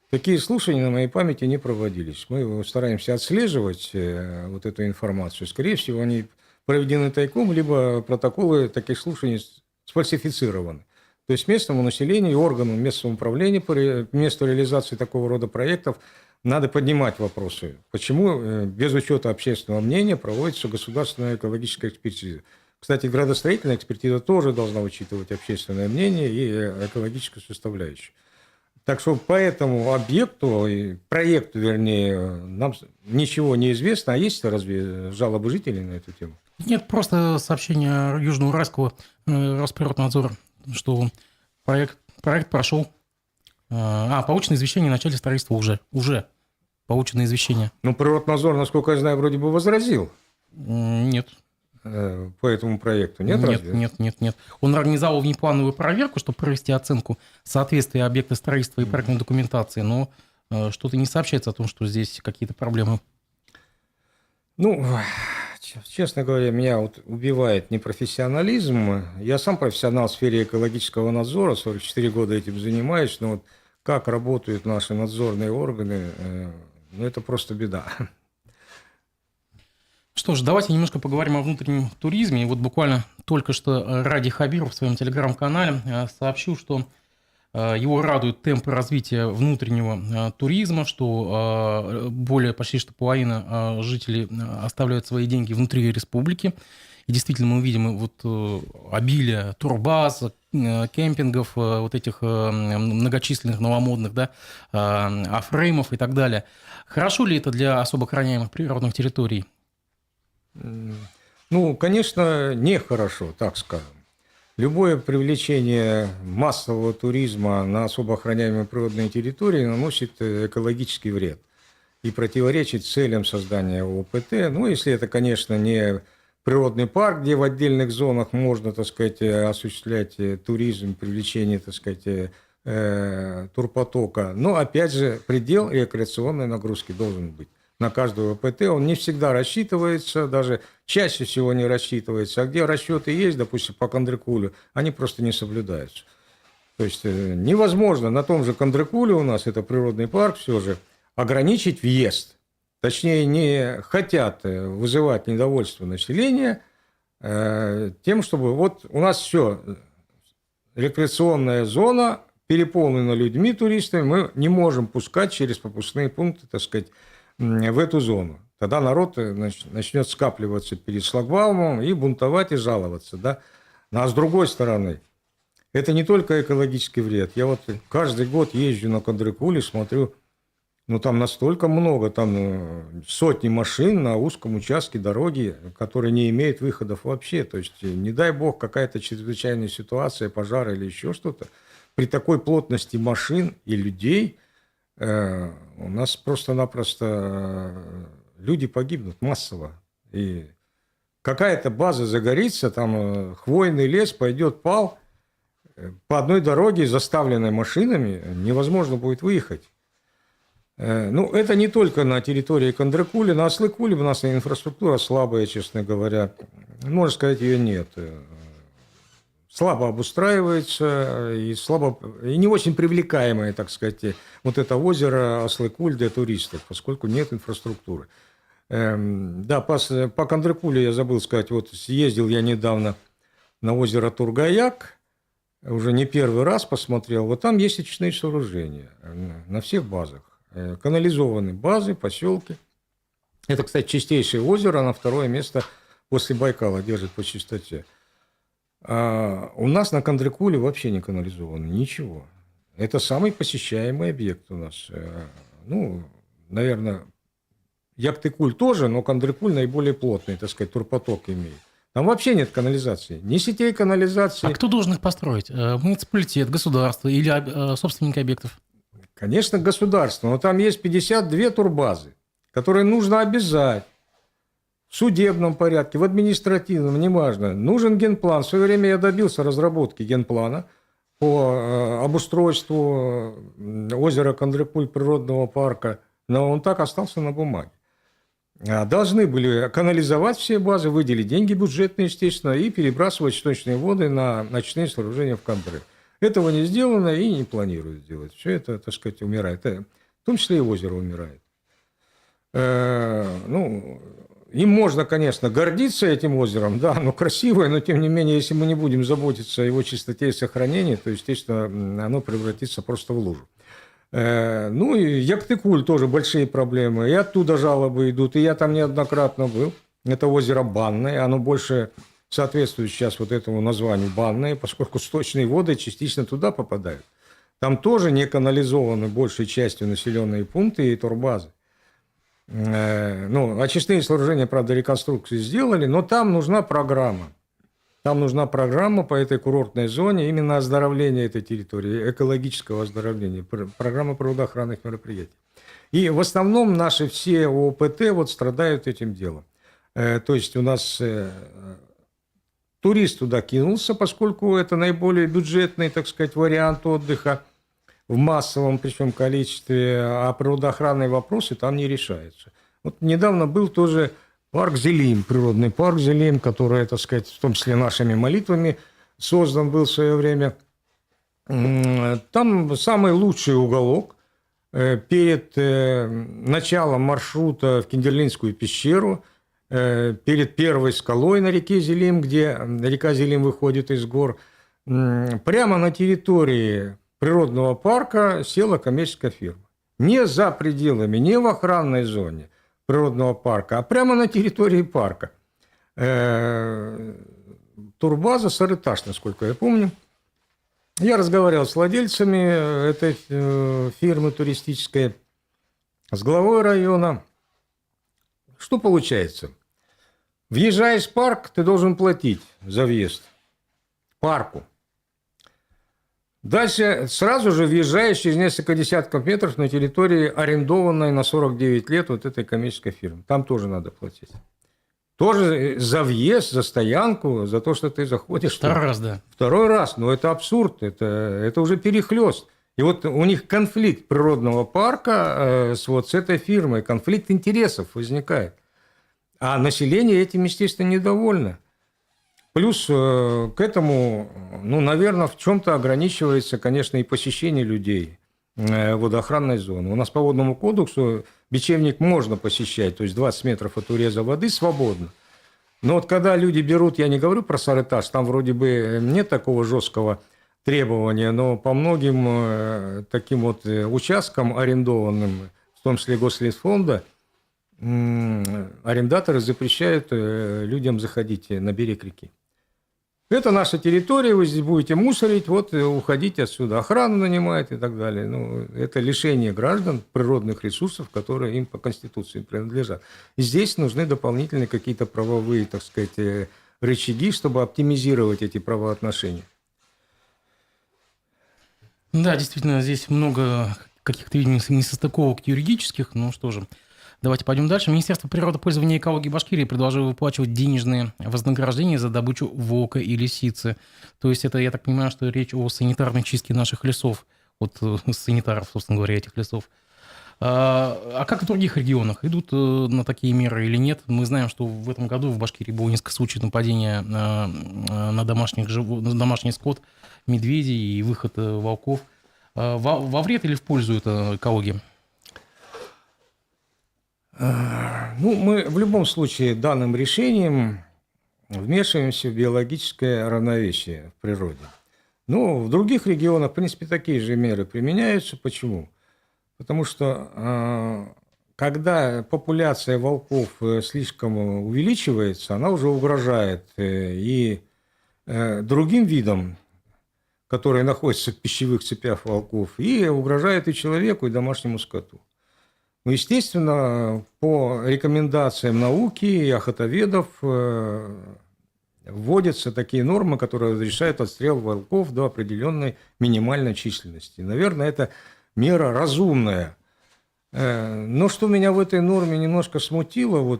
Такие слушания на моей памяти не проводились. Мы стараемся отслеживать вот эту информацию. Скорее всего, они проведены тайком, либо протоколы таких слушаний сфальсифицированы. То есть местному населению и органам местного управления по месту реализации такого рода проектов надо поднимать вопросы, почему без учета общественного мнения проводится государственная экологическая экспертиза. Кстати, градостроительная экспертиза тоже должна учитывать общественное мнение и экологическую составляющую. Так что по этому объекту, проекту, вернее, нам ничего не известно. А есть разве жалобы жителей на эту тему? Нет, просто сообщение Южноуральского Росприроднадзора, что проект прошел. Полученное извещение о начале строительства уже. Полученное извещение. Ну, Природнадзор, насколько я знаю, вроде бы возразил. Нет. По этому проекту. Нет, разве? Нет. Он организовал внеплановую проверку, чтобы провести оценку соответствия объекта строительства и проектной документации, но что-то не сообщается о том, что здесь какие-то проблемы. Ну, честно говоря, меня вот убивает непрофессионализм. Я сам профессионал в сфере экологического надзора, 44 года этим занимаюсь, но вот как работают наши надзорные органы, ну, это просто беда. Что ж, давайте немножко поговорим о внутреннем туризме. И вот буквально только что Ради Хабиров в своем телеграм-канале сообщил, что его радуют темпы развития внутреннего туризма, что более почти что половина жителей оставляют свои деньги внутри республики. И действительно мы увидим вот обилие турбаз, кемпингов, вот этих многочисленных новомодных, да, оффреймов и так далее. Хорошо ли это для особо охраняемых природных территорий? Ну, конечно, нехорошо, так скажем. Любое привлечение массового туризма на особо охраняемые природные территории наносит экологический вред и противоречит целям создания ОПТ. Ну, если это, конечно, не природный парк, где в отдельных зонах можно, так сказать, осуществлять туризм, привлечение, так сказать, турпотока. Но, опять же, предел рекреационной нагрузки должен быть на каждого ОПТ. Он не всегда рассчитывается, даже чаще всего не рассчитывается. А где расчеты есть, допустим, по Кандрыкулю, они просто не соблюдаются. То есть невозможно на том же Кандрыкуле, у нас это природный парк, все же ограничить въезд. Точнее, не хотят вызывать недовольство населения тем, чтобы вот у нас все, рекреационная зона переполнена людьми, туристами, мы не можем пускать через пропускные пункты, так сказать, в эту зону. Тогда народ начнет скапливаться перед шлагбаумом и бунтовать, и жаловаться. Да? А с другой стороны, это не только экологический вред. Я вот каждый год езжу на Кандрыкуле, смотрю, ну там настолько много, там сотни машин на узком участке дороги, которые не имеют выходов вообще. То есть, не дай бог, какая-то чрезвычайная ситуация, пожар или еще что-то. При такой плотности машин и людей у нас просто-напросто люди погибнут массово. И какая-то база загорится, там хвойный лес пойдет пал, по одной дороге, заставленной машинами, невозможно будет выехать. Ну, это не только на территории Кандрыкули, на Аслыкуле у нас инфраструктура слабая, честно говоря. Можно сказать, ее нет. Слабо обустраивается и не очень привлекаемое, так сказать, вот это озеро Аслыкуль для туристов, поскольку нет инфраструктуры. Да, по Кандрыкуле я забыл сказать, вот съездил я недавно на озеро Тургаяк, уже не первый раз посмотрел, вот там есть очистные сооружения на всех базах. канализованы базы, поселки. Это, кстати, чистейшее озеро, на второе место после Байкала держит по чистоте. А у нас на Кандрыкуле вообще не канализовано ничего. Это самый посещаемый объект у нас. Ну, наверное, Яктыкуль тоже, но Кандрыкуль наиболее плотный, так сказать, турпоток имеет. Там вообще нет канализации. Ни сетей канализации. А кто должен их построить? Муниципалитет, государство или собственники объектов? Конечно, государство. Но там есть 52 турбазы, которые нужно обязать в судебном порядке, в административном, неважно. Нужен генплан. В свое время я добился разработки генплана по обустройству озера Кандрыкуль природного парка, но он так остался на бумаге. Должны были канализовать все базы, выделить деньги бюджетные, естественно, и перебрасывать сточные воды на ночные сооружения в Кандры. Этого не сделано и не планируют сделать. Все это, так сказать, умирает. В том числе и озеро умирает. Ну, им можно, конечно, гордиться этим озером, да, оно красивое, но, тем не менее, если мы не будем заботиться о его чистоте и сохранении, то, естественно, оно превратится просто в лужу. Ну, и Яктыкуль тоже большие проблемы. И оттуда жалобы идут. И я там неоднократно был. Это озеро Банное. Оно больше соответствует сейчас вот этому названию Банное, поскольку сточные воды частично туда попадают. Там тоже не канализованы большей частью населенные пункты и турбазы. Ну, очистные сооружения, правда, реконструкции сделали, но там нужна программа. Там нужна программа по этой курортной зоне, именно оздоровления этой территории, экологического оздоровления, программа природоохранных мероприятий. И в основном наши все ОПТ вот страдают этим делом. То есть у нас турист туда кинулся, поскольку это наиболее бюджетный, так сказать, вариант отдыха в массовом причем количестве, а природоохранные вопросы там не решаются. Вот недавно был тоже парк Зелим, природный парк Зелим, который, так сказать, в том числе нашими молитвами создан был в свое время. Там самый лучший уголок перед началом маршрута в Киндерлинскую пещеру, перед первой скалой на реке Зелим, где река Зелим выходит из гор, прямо на территории природного парка села коммерческая фирма. Не за пределами, не в охранной зоне природного парка, а прямо на территории парка. Турбаза Сарытаж, насколько я помню. Я разговаривал с владельцами этой фирмы туристической, с главой района. Что получается? Въезжаешь в парк, ты должен платить за въезд в парку. Дальше сразу же въезжаешь через несколько десятков метров на территории, арендованной на 49 лет вот этой коммерческой фирмы. Там тоже надо платить. Тоже за въезд, за стоянку, за то, что ты заходишь. Второй раз, да. Второй раз. Но это абсурд, это уже перехлест. И вот у них конфликт природного парка с этой фирмой, конфликт интересов возникает. А население этим, естественно, недовольно. Плюс к этому, ну, наверное, в чем-то ограничивается, конечно, и посещение людей водоохранной зоны. У нас по водному кодексу бечевник можно посещать, то есть 20 метров от уреза воды свободно. Но вот когда люди берут, я не говорю про Сарытаж, там вроде бы нет такого жесткого требования, но по многим таким вот участкам арендованным, в том числе Гослесфонда, арендаторы запрещают людям заходить на берег реки. Это наша территория, вы здесь будете мусорить, вот уходите отсюда. Охрану нанимает и так далее. Ну, это лишение граждан природных ресурсов, которые им по Конституции принадлежат. И здесь нужны дополнительные какие-то правовые, так сказать, рычаги, чтобы оптимизировать эти правоотношения. Да, действительно, здесь много каких-то несостыковок юридических. Ну что же, давайте пойдем дальше. Министерство природопользования и экологии Башкирии предложило выплачивать денежные вознаграждения за добычу волка и лисицы. То есть это, я так понимаю, что речь о санитарной чистке наших лесов, от санитаров, собственно говоря, этих лесов. А как в других регионах? Идут на такие меры или нет? Мы знаем, что в этом году в Башкирии было несколько случаев нападения на домашний скот, медведей и выход волков. Во вред или в пользу это экологии? Ну, мы в любом случае данным решением вмешиваемся в биологическое равновесие в природе. Но в других регионах, в принципе, такие же меры применяются. Почему? Потому что когда популяция волков слишком увеличивается, она уже угрожает и другим видам, которые находятся в пищевых цепях волков, и угрожает и человеку, и домашнему скоту. Ну, естественно, по рекомендациям науки и охотоведов вводятся такие нормы, которые разрешают отстрел волков до определенной минимальной численности. Наверное, это мера разумная. Но что меня в этой норме немножко смутило,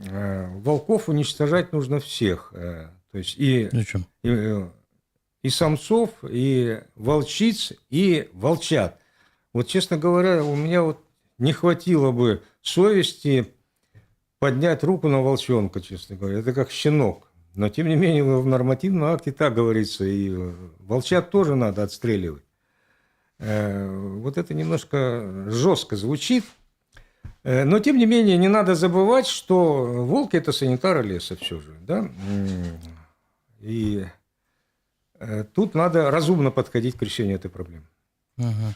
волков уничтожать нужно всех. То есть Зачем? и самцов, и волчиц, и волчат. Вот, честно говоря, у меня не хватило бы совести поднять руку на волчонка, честно говоря. Это как щенок. Но, тем не менее, в нормативном акте так говорится. И волчат тоже надо отстреливать. Вот это немножко жестко звучит. Но, тем не менее, не надо забывать, что волки – это санитары леса все же. Да? И тут надо разумно подходить к решению этой проблемы. Угу.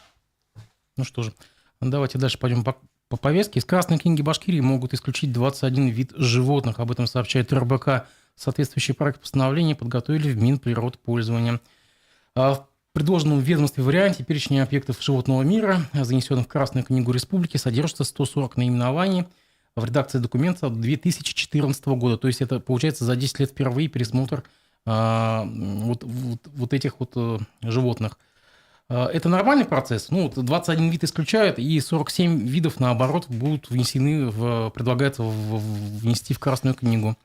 Ну что же, давайте дальше пойдем по повестке. Из Красной книги Башкирии могут исключить 21 вид животных. Об этом сообщает РБК. Соответствующий проект постановления подготовили в Минприродпользования. В предложенном в ведомстве варианте перечня объектов животного мира, занесенных в Красную книгу Республики, содержится 140 наименований. В редакции документа 2014 года. То есть это, получается, за 10 лет впервые пересмотр этих животных. Это нормальный процесс. 21 вид исключают, и 47 видов, наоборот, будут предлагается внести в Красную книгу.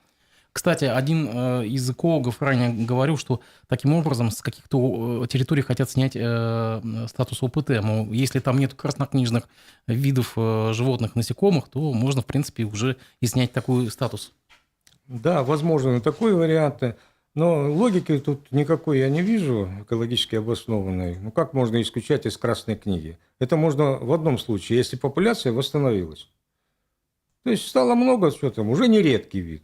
Кстати, один из экологов ранее говорил, что таким образом с каких-то территорий хотят снять статус ОПТ. Мол, если там нет краснокнижных видов животных, насекомых, то можно, в принципе, уже и снять такой статус. Да, возможно, такой вариант. Но логики тут никакой я не вижу, экологически обоснованной. Как можно исключать из Красной книги? Это можно в одном случае, если популяция восстановилась. То есть стало много, что там, уже не редкий вид.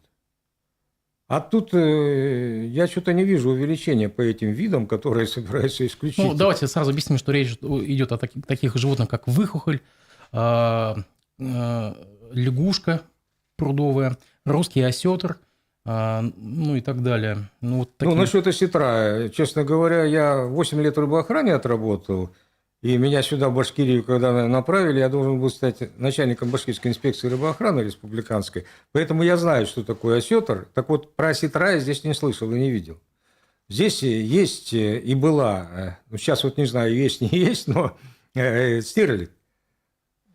А тут я что-то не вижу увеличения по этим видам, которые собираются исключить. Давайте сразу объясним, что речь идет о таких животных, как выхухоль, лягушка прудовая, русский осетр, и так далее. Насчет осетра, честно говоря, я 8 лет в рыбоохране отработал, и меня сюда, в Башкирию, когда направили, я должен был стать начальником Башкирской инспекции рыбоохраны республиканской, поэтому я знаю, что такое осетр. Так вот, про осетра я здесь не слышал и не видел. Здесь есть и была, сейчас не знаю, есть, не есть, но стерлядь.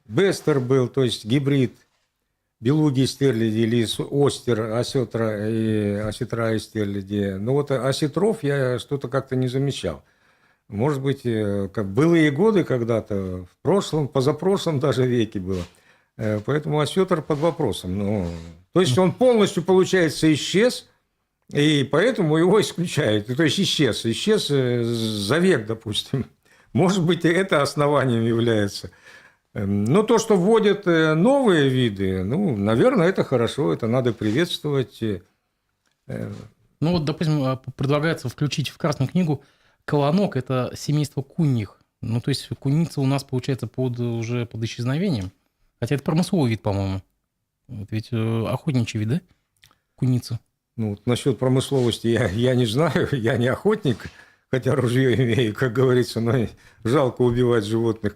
Бестер был, то есть гибрид белуги и стерляди, или остер, осетра и стерляди. Но осетров я что-то как-то не замечал. Может быть, как былые годы когда-то, в прошлом, позапрошлом даже веке было. Поэтому осетр под вопросом. То есть он полностью, получается, исчез, и поэтому его исключают. То есть исчез за век, допустим. Может быть, и это основанием является. Но то, что вводят новые виды, наверное, это хорошо, это надо приветствовать. Допустим, предлагается включить в Красную книгу колонок – это семейство куньих. То есть куница у нас, получается, уже под исчезновением. Хотя это промысловый вид, по-моему. Это ведь охотничий вид, да? Куница. Насчет промысловости я не знаю, я не охотник, хотя ружье имею, как говорится, но жалко убивать животных.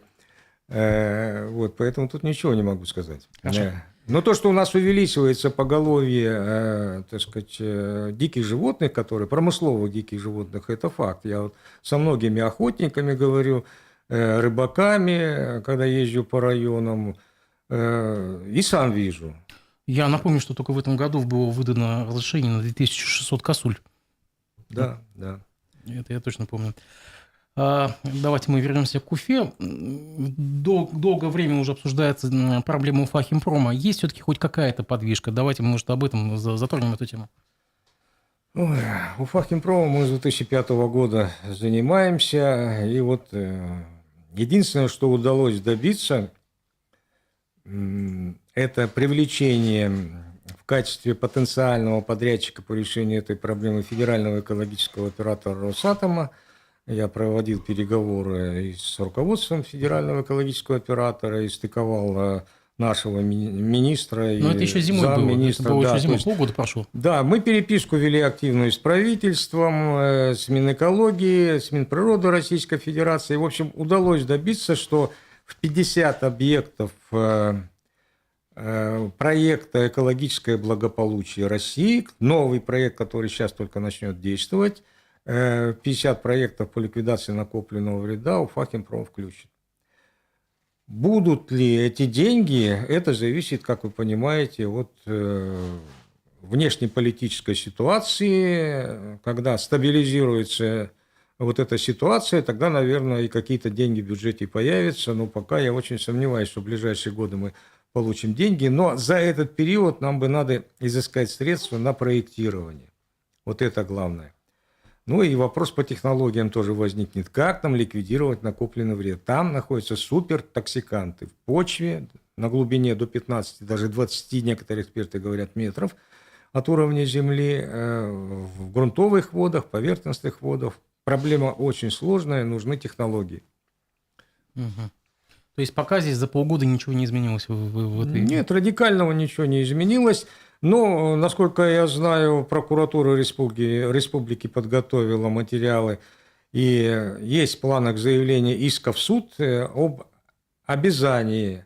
Поэтому тут ничего не могу сказать. Хорошо. Но то, что у нас увеличивается поголовье, диких животных, промысловых диких животных, это факт. Я со многими охотниками говорю, рыбаками, когда езжу по районам, и сам вижу. Я напомню, что только в этом году было выдано разрешение на 2600 косуль. Да. Это я точно помню. Давайте мы вернемся к Уфе. Долгое время уже обсуждается проблема Уфахимпрома. Есть все-таки хоть какая-то подвижка? Давайте, может, об этом затронем эту тему. Уфахимпромом мы с 2005 года занимаемся. И единственное, что удалось добиться, это привлечение в качестве потенциального подрядчика по решению этой проблемы федерального экологического оператора Росатома Я проводил переговоры и с руководством федерального экологического оператора, и стыковал нашего министра и Но это еще зимой было. Это замминистра. было еще Да, зимой, то есть, полгода прошло. да, мы переписку вели активную с правительством, с Минэкологией, с Минприроды Российской Федерации. В общем, удалось добиться, что в 50 объектов проекта «Экологическое благополучие России», новый проект, который сейчас только начнет действовать, 50 проектов по ликвидации накопленного вреда Уфахимпром включит. Будут ли эти деньги, это зависит, как вы понимаете, от внешнеполитической ситуации. Когда стабилизируется вот эта ситуация, тогда, наверное, и какие-то деньги в бюджете появятся. Но пока я очень сомневаюсь, что в ближайшие годы мы получим деньги. Но за этот период нам бы надо изыскать средства на проектирование. Вот это главное. Ну и вопрос по технологиям тоже возникнет. Как там ликвидировать накопленный вред? Там находятся супертоксиканты в почве на глубине до 15, даже 20, некоторые эксперты говорят, метров от уровня земли, в грунтовых водах, поверхностных водах. Проблема очень сложная, нужны технологии. Угу. То есть пока здесь за полгода ничего не изменилось в этой... Нет, радикального ничего не изменилось. Но, насколько я знаю, прокуратура республики подготовила материалы, и есть в планах заявления иска в суд об обязании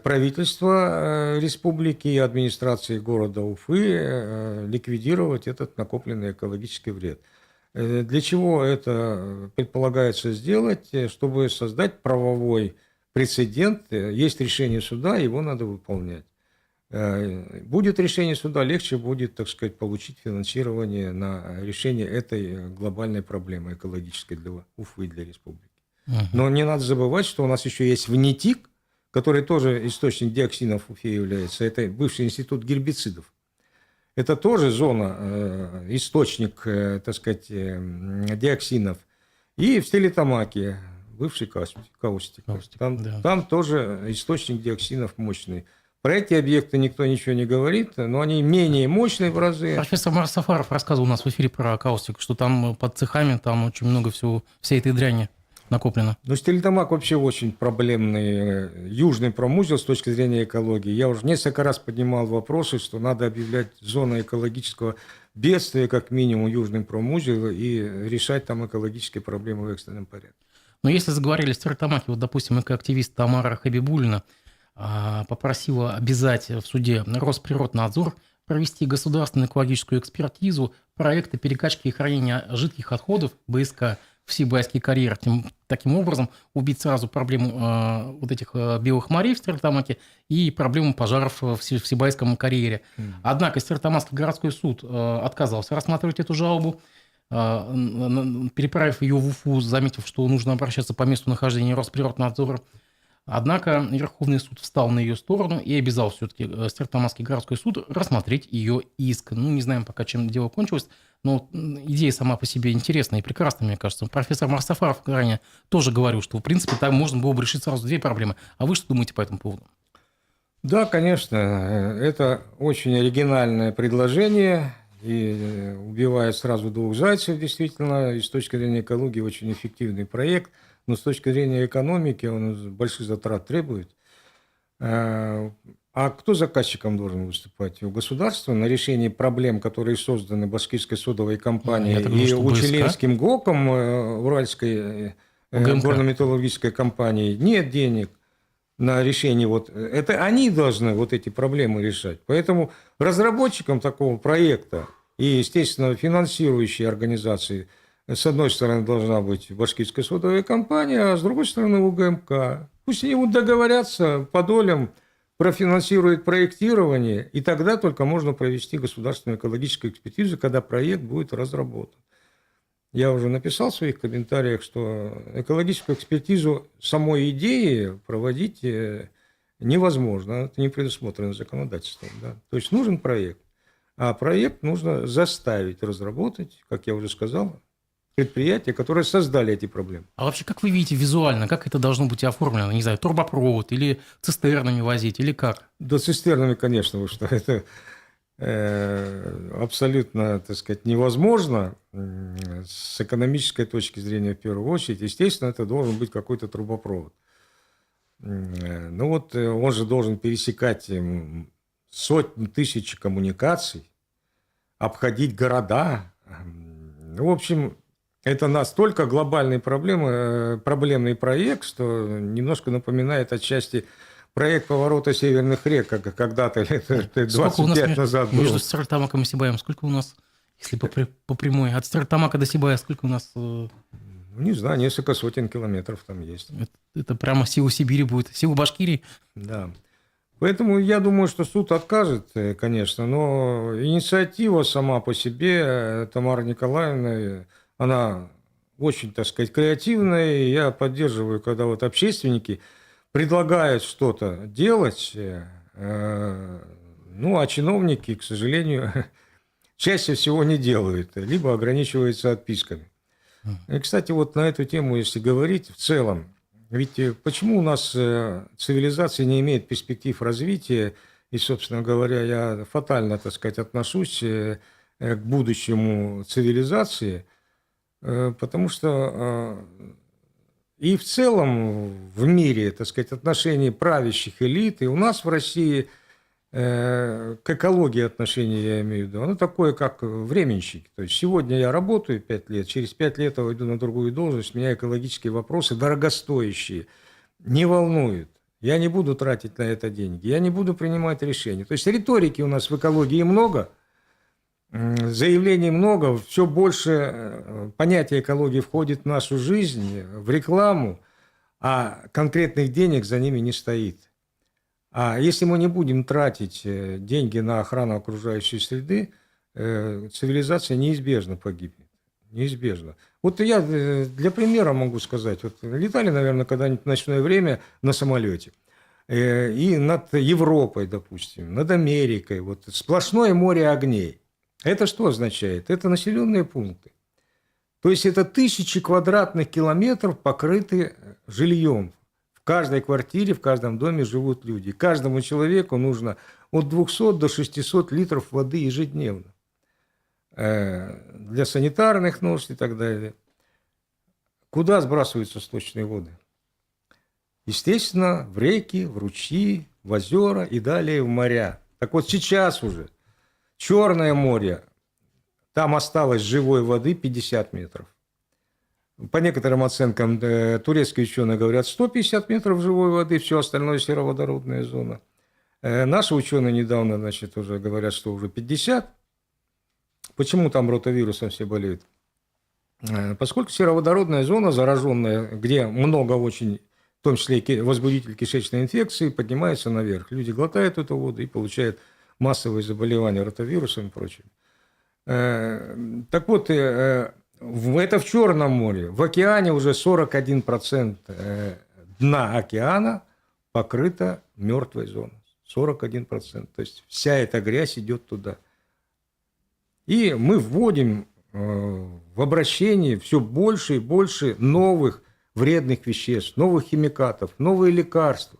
правительства республики и администрации города Уфы ликвидировать этот накопленный экологический вред. Для чего это предполагается сделать? Чтобы создать правовой прецедент. Есть решение суда, его надо выполнять. Будет решение суда, легче будет, так сказать, получить финансирование на решение этой глобальной проблемы экологической для Уфы и для республики. Но не надо забывать, что у нас еще есть ВНИТИК, который тоже источник диоксинов в Уфе является. Это бывший институт гербицидов. Это тоже зона, источник, так сказать, диоксинов. И в Стерлитамаке бывший каустик. Там тоже источник диоксинов мощный. Про эти объекты никто ничего не говорит, но они менее мощные в разы. Профессор Марсафаров рассказывал у нас в эфире про каустик, что там под цехами там очень много всего, всей этой дряни накоплено. Но Стерлитамак вообще очень проблемный южный промузел с точки зрения экологии. Я уже несколько раз поднимал вопросы, что надо объявлять зону экологического бедствия, как минимум, южным промузел, и решать там экологические проблемы в экстренном порядке. Но если заговорили о Стерлитамаке, вот, допустим, экоактивист Тамара Хабибуллина попросила обязать в суде Росприроднадзор провести государственную экологическую экспертизу проекта перекачки и хранения жидких отходов БСК в Сибайский карьер. Таким образом, убить сразу проблему вот этих белых морей в Стерлитамаке и проблему пожаров в Сибайском карьере. Однако Стерлитамакский городской суд отказался рассматривать эту жалобу, переправив ее в Уфу, заметив, что нужно обращаться по месту нахождения Росприроднадзора. Однако Верховный суд встал на ее сторону и обязал все-таки Стерлитамакский городской суд рассмотреть ее иск. Ну, не знаем пока, чем дело кончилось, но идея сама по себе интересная и прекрасная, мне кажется. Профессор Марсафаров ранее тоже говорил, что, в принципе, там можно было бы решить сразу две проблемы. А вы что думаете по этому поводу? Да, конечно, это очень оригинальное предложение и убивает сразу двух зайцев, действительно, и с точки зрения экологии очень эффективный проект. Но с точки зрения экономики он больших затрат требует. А кто заказчиком должен выступать? У государства на решение проблем, которые созданы Башкирской содовой компанией и Учелинским ГОКом, Уральской горно-металлургической компанией, нет денег на решение. Вот это они должны вот эти проблемы решать. Поэтому разработчикам такого проекта и, естественно, финансирующей организации с одной стороны должна быть Башкирская содовая компания, а с другой стороны УГМК. Пусть они договорятся по долям, профинансируют проектирование, и тогда только можно провести государственную экологическую экспертизу, когда проект будет разработан. Я уже написал в своих комментариях, что экологическую экспертизу самой идеи проводить невозможно, это не предусмотрено законодательством. Да? То есть нужен проект, а проект нужно заставить разработать, как я уже сказал, предприятия, которые создали эти проблемы. А вообще, как вы видите визуально, как это должно быть оформлено? Не знаю, трубопровод или цистернами возить, или как? Да, цистернами, конечно, вы что, это абсолютно, так сказать, невозможно. с экономической точки зрения в первую очередь, естественно, это должен быть какой-то трубопровод. Ну вот он же должен пересекать сотни тысяч коммуникаций, обходить города. В общем, это настолько глобальный проблемный проект, что немножко напоминает отчасти проект поворота северных рек, как когда-то лет 25 назад был. Между Стерлитамаком и Сибаем сколько у нас, если по прямой, от Стерлитамака до Сибая сколько у нас? Не знаю, несколько сотен километров там есть. Это прямо сила Сибири будет, сила Башкирии. Да. Поэтому я думаю, что суд откажет, конечно, но инициатива сама по себе Тамары Николаевны, она очень, так сказать, креативная. И я поддерживаю, когда вот общественники предлагают что-то делать, ну, а чиновники, к сожалению, чаще всего не делают, либо ограничиваются отписками. И, кстати, вот на эту тему, если говорить в целом, ведь почему у нас цивилизация не имеет перспектив развития, и, собственно говоря, я фатально, так сказать, отношусь к будущему цивилизации, потому что и в целом в мире, так сказать, отношения правящих элит, и у нас в России к экологии отношения, я имею в виду, оно такое, как временщик. То есть сегодня я работаю 5 лет, через 5 лет я уйду на другую должность, меня экологические вопросы дорогостоящие не волнуют. Я не буду тратить на это деньги, я не буду принимать решения. То есть риторики у нас в экологии много, заявлений много, все больше понятие экологии входит в нашу жизнь, в рекламу, а конкретных денег за ними не стоит. А если мы не будем тратить деньги на охрану окружающей среды, цивилизация неизбежно погибнет. Неизбежно. Вот я для примера могу сказать. Вот летали, наверное, когда-нибудь в ночное время на самолете. И над Европой, допустим, над Америкой. Вот сплошное море огней. Это что означает? Это населенные пункты. То есть это тысячи квадратных километров покрыты жильем. В каждой квартире, в каждом доме живут люди. Каждому человеку нужно от 200 до 600 литров воды ежедневно. Для санитарных нужд и так далее. Куда сбрасываются сточные воды? Естественно, в реки, в ручьи, в озера и далее в моря. Так вот сейчас уже Черное море, там осталось живой воды 50 метров. По некоторым оценкам, турецкие ученые говорят, 150 метров живой воды, все остальное сероводородная зона. Наши ученые недавно, значит, уже говорят, что уже 50. Почему там ротавирусом все болеют? Поскольку сероводородная зона, зараженная, где много очень, в том числе и возбудитель кишечной инфекции, поднимается наверх. Люди глотают эту воду и получают массовые заболевания ротавирусом и прочим. Так вот, это в Черном море. В океане уже 41% дна океана покрыто мертвой зоной. 41%. То есть вся эта грязь идет туда. И мы вводим в обращение все больше и больше новых вредных веществ, новых химикатов, новые лекарства.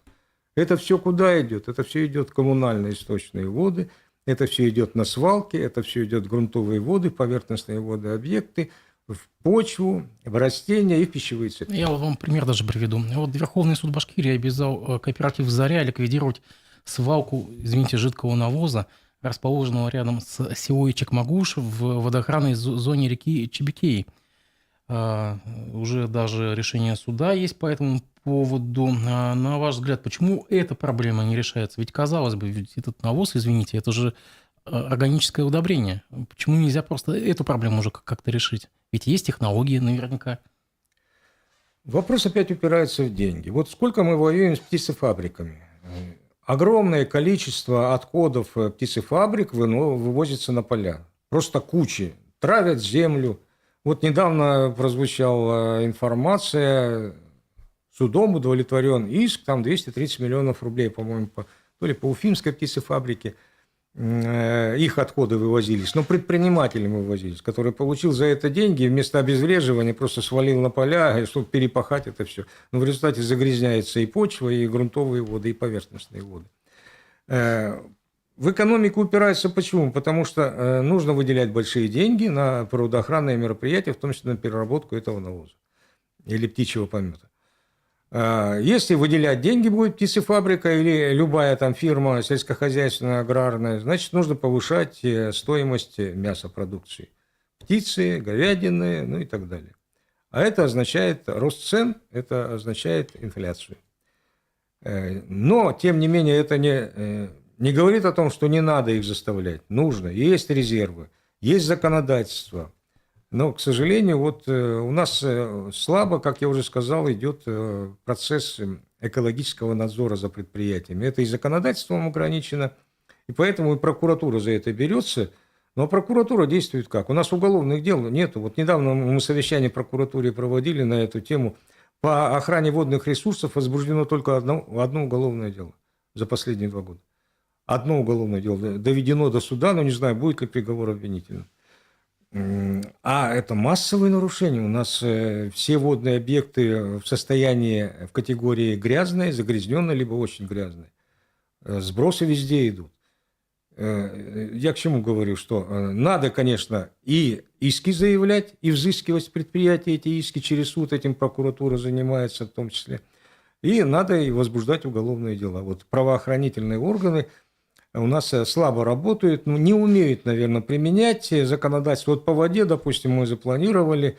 Это все куда идет? Это все идет в коммунальные источные воды, это все идет на свалки, это все идет в грунтовые воды, поверхностные воды, объекты, в почву, в растения и в пищевые цепи. Я вам пример даже приведу. Вот Верховный суд Башкирии обязал кооператив «Заря» ликвидировать свалку, извините, жидкого навоза, расположенного рядом с селой Чекмагуш в водоохранной зоне реки Чебекей. Уже даже решение суда есть по этому поводу. На ваш взгляд, почему эта проблема не решается? Ведь, казалось бы, ведь этот навоз, извините, это же органическое удобрение. Почему нельзя просто эту проблему уже как-то решить? Ведь есть технологии наверняка. Вопрос опять упирается в деньги. Вот сколько мы воюем с птицефабриками. Огромное количество отходов птицефабрик вывозится на поля. Просто кучи. Травят землю. Вот недавно прозвучала информация, судом удовлетворен иск, там 230 миллионов рублей, по-моему, то ли по Уфимской птицефабрике. Их отходы вывозились, но предпринимателям вывозились, который получил за это деньги, вместо обезвреживания просто свалил на поля, чтобы перепахать это все. Но в результате загрязняется и почва, и грунтовые воды, и поверхностные воды. В экономику упирается почему? Потому что нужно выделять большие деньги на природоохранные мероприятия, в том числе на переработку этого навоза или птичьего помета. Если выделять деньги будет птицефабрика или любая там фирма сельскохозяйственная, аграрная, значит, нужно повышать стоимость мясопродукции. Птицы, говядины, ну и так далее. А это означает рост цен, это означает инфляцию. Но, тем не менее, это не говорит о том, что не надо их заставлять. Нужно. Есть резервы, есть законодательство. Но, к сожалению, вот у нас слабо, как я уже сказал, идет процесс экологического надзора за предприятиями. Это и законодательством ограничено, и поэтому и прокуратура за это берется. Но прокуратура действует как? У нас уголовных дел нету. Вот недавно мы совещание в прокуратуре проводили на эту тему. По охране водных ресурсов возбуждено только одно уголовное дело за последние 2 года. Одно уголовное дело доведено до суда, но не знаю, будет ли приговор обвинительным. А это массовые нарушения. У нас все водные объекты в состоянии, в категории грязные, загрязненные, либо очень грязные. Сбросы везде идут. Я к чему говорю, что надо, конечно, и иски заявлять, и взыскивать с предприятия эти иски через суд, этим прокуратура занимается в том числе. И надо и возбуждать уголовные дела. Вот правоохранительные органы у нас слабо работают, не умеют, наверное, применять законодательство. Вот по воде, допустим, мы запланировали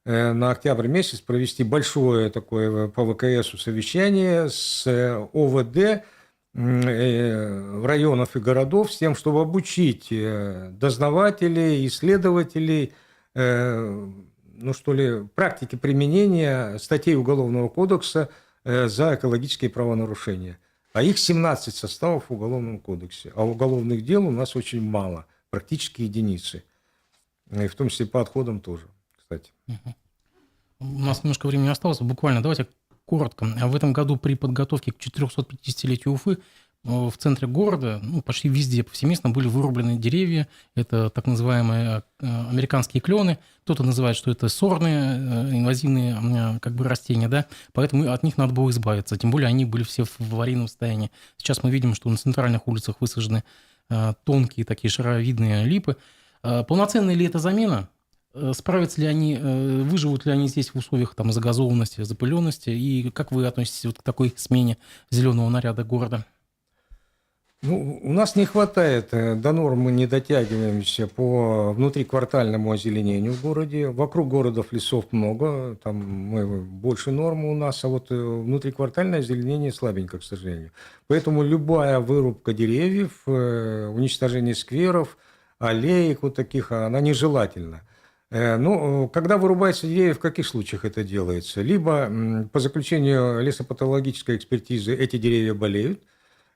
на октябрь месяц провести большое такое по ВКСу совещание с ОВД районов и городов с тем, чтобы обучить дознавателей, исследователей, практике применения статей Уголовного кодекса за экологические правонарушения. А их 17 составов в Уголовном кодексе. А уголовных дел у нас очень мало, практически единицы. И в том числе по отходам тоже, кстати. У нас немножко времени осталось. Буквально давайте коротко. В этом году при подготовке к 450-летию Уфы в центре города, почти везде повсеместно были вырублены деревья. Это так называемые американские клены. Кто-то называет, что это сорные, инвазивные растения, да? Поэтому от них надо было избавиться. Тем более они были все в аварийном состоянии. Сейчас мы видим, что на центральных улицах высажены тонкие такие шаровидные липы. Полноценная ли это замена? Справятся ли они, выживут ли они здесь в условиях загазованности, запыленности? И как вы относитесь к такой смене зеленого наряда города? У нас не хватает, до норм мы не дотягиваемся по внутриквартальному озеленению в городе. Вокруг городов лесов много, там мы больше нормы у нас, а вот внутриквартальное озеленение слабенько, к сожалению. Поэтому любая вырубка деревьев, уничтожение скверов, аллеек вот таких, она нежелательна. Когда вырубаются деревья, в каких случаях это делается? Либо по заключению лесопатологической экспертизы эти деревья болеют,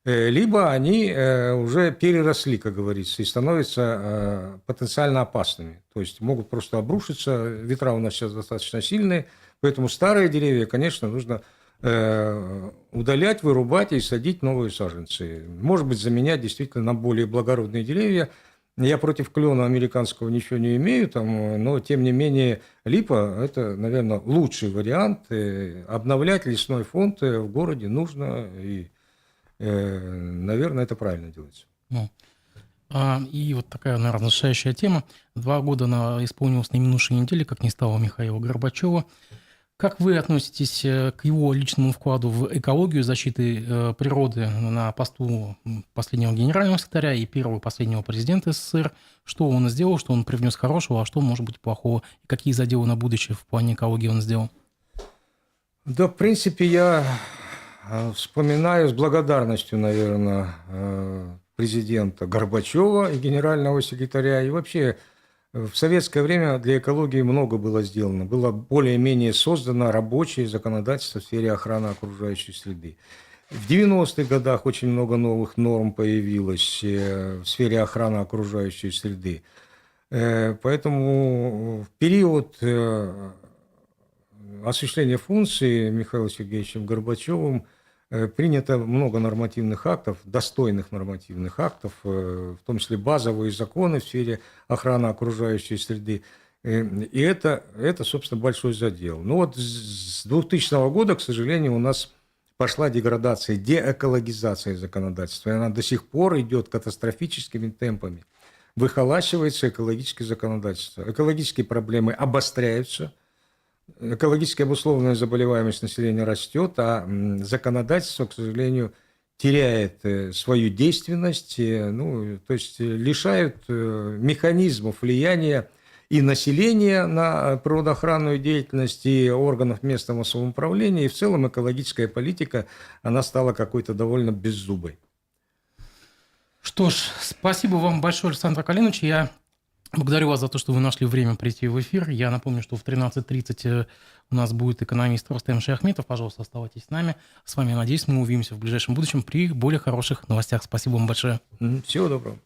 либо они уже переросли, как говорится, и становятся потенциально опасными. То есть могут просто обрушиться. Ветра у нас сейчас достаточно сильные, поэтому старые деревья, конечно, нужно удалять, вырубать и садить новые саженцы. Может быть, заменять действительно на более благородные деревья. Я против клена американского ничего не имею, но, тем не менее, липа – это, наверное, лучший вариант. Обновлять лесной фонд в городе нужно, и, наверное, это правильно делается. И вот такая, наверное, завершающая тема. 2 года исполнилось на минувшей неделе, как не стало Михаила Горбачева. Как вы относитесь к его личному вкладу в экологию защиты природы на посту последнего генерального секретаря и первого последнего президента СССР? Что он сделал, что он привнес хорошего, а что может быть плохого? И какие заделы на будущее в плане экологии он сделал? Да, в принципе, я вспоминаю с благодарностью, наверное, президента Горбачева и генерального секретаря, и вообще в советское время для экологии много было сделано. Было более-менее создано рабочее законодательство в сфере охраны окружающей среды. В 90-х годах очень много новых норм появилось в сфере охраны окружающей среды. Поэтому в период осуществления функций Михаилом Сергеевичем Горбачевым принято много нормативных актов, достойных нормативных актов, в том числе базовые законы в сфере охраны окружающей среды. И это собственно, большой задел. Но вот с 2000 года, к сожалению, у нас пошла деградация, деэкологизация законодательства. И она до сих пор идет катастрофическими темпами. Выхолащивается экологическое законодательство. Экологические проблемы обостряются. Экологически обусловленная заболеваемость населения растет, а законодательство, к сожалению, теряет свою действенность, ну, то есть лишают механизмов влияния и населения на природоохранную деятельность, и органов местного самоуправления, и в целом экологическая политика, она стала какой-то довольно беззубой. Что ж, спасибо вам большое, Александр Калинович. Я благодарю вас за то, что вы нашли время прийти в эфир. Я напомню, что в 13:30 у нас будет экономист Рустем Шаяхметов. Пожалуйста, оставайтесь с нами. С вами, надеюсь, мы увидимся в ближайшем будущем при более хороших новостях. Спасибо вам большое. Всего доброго.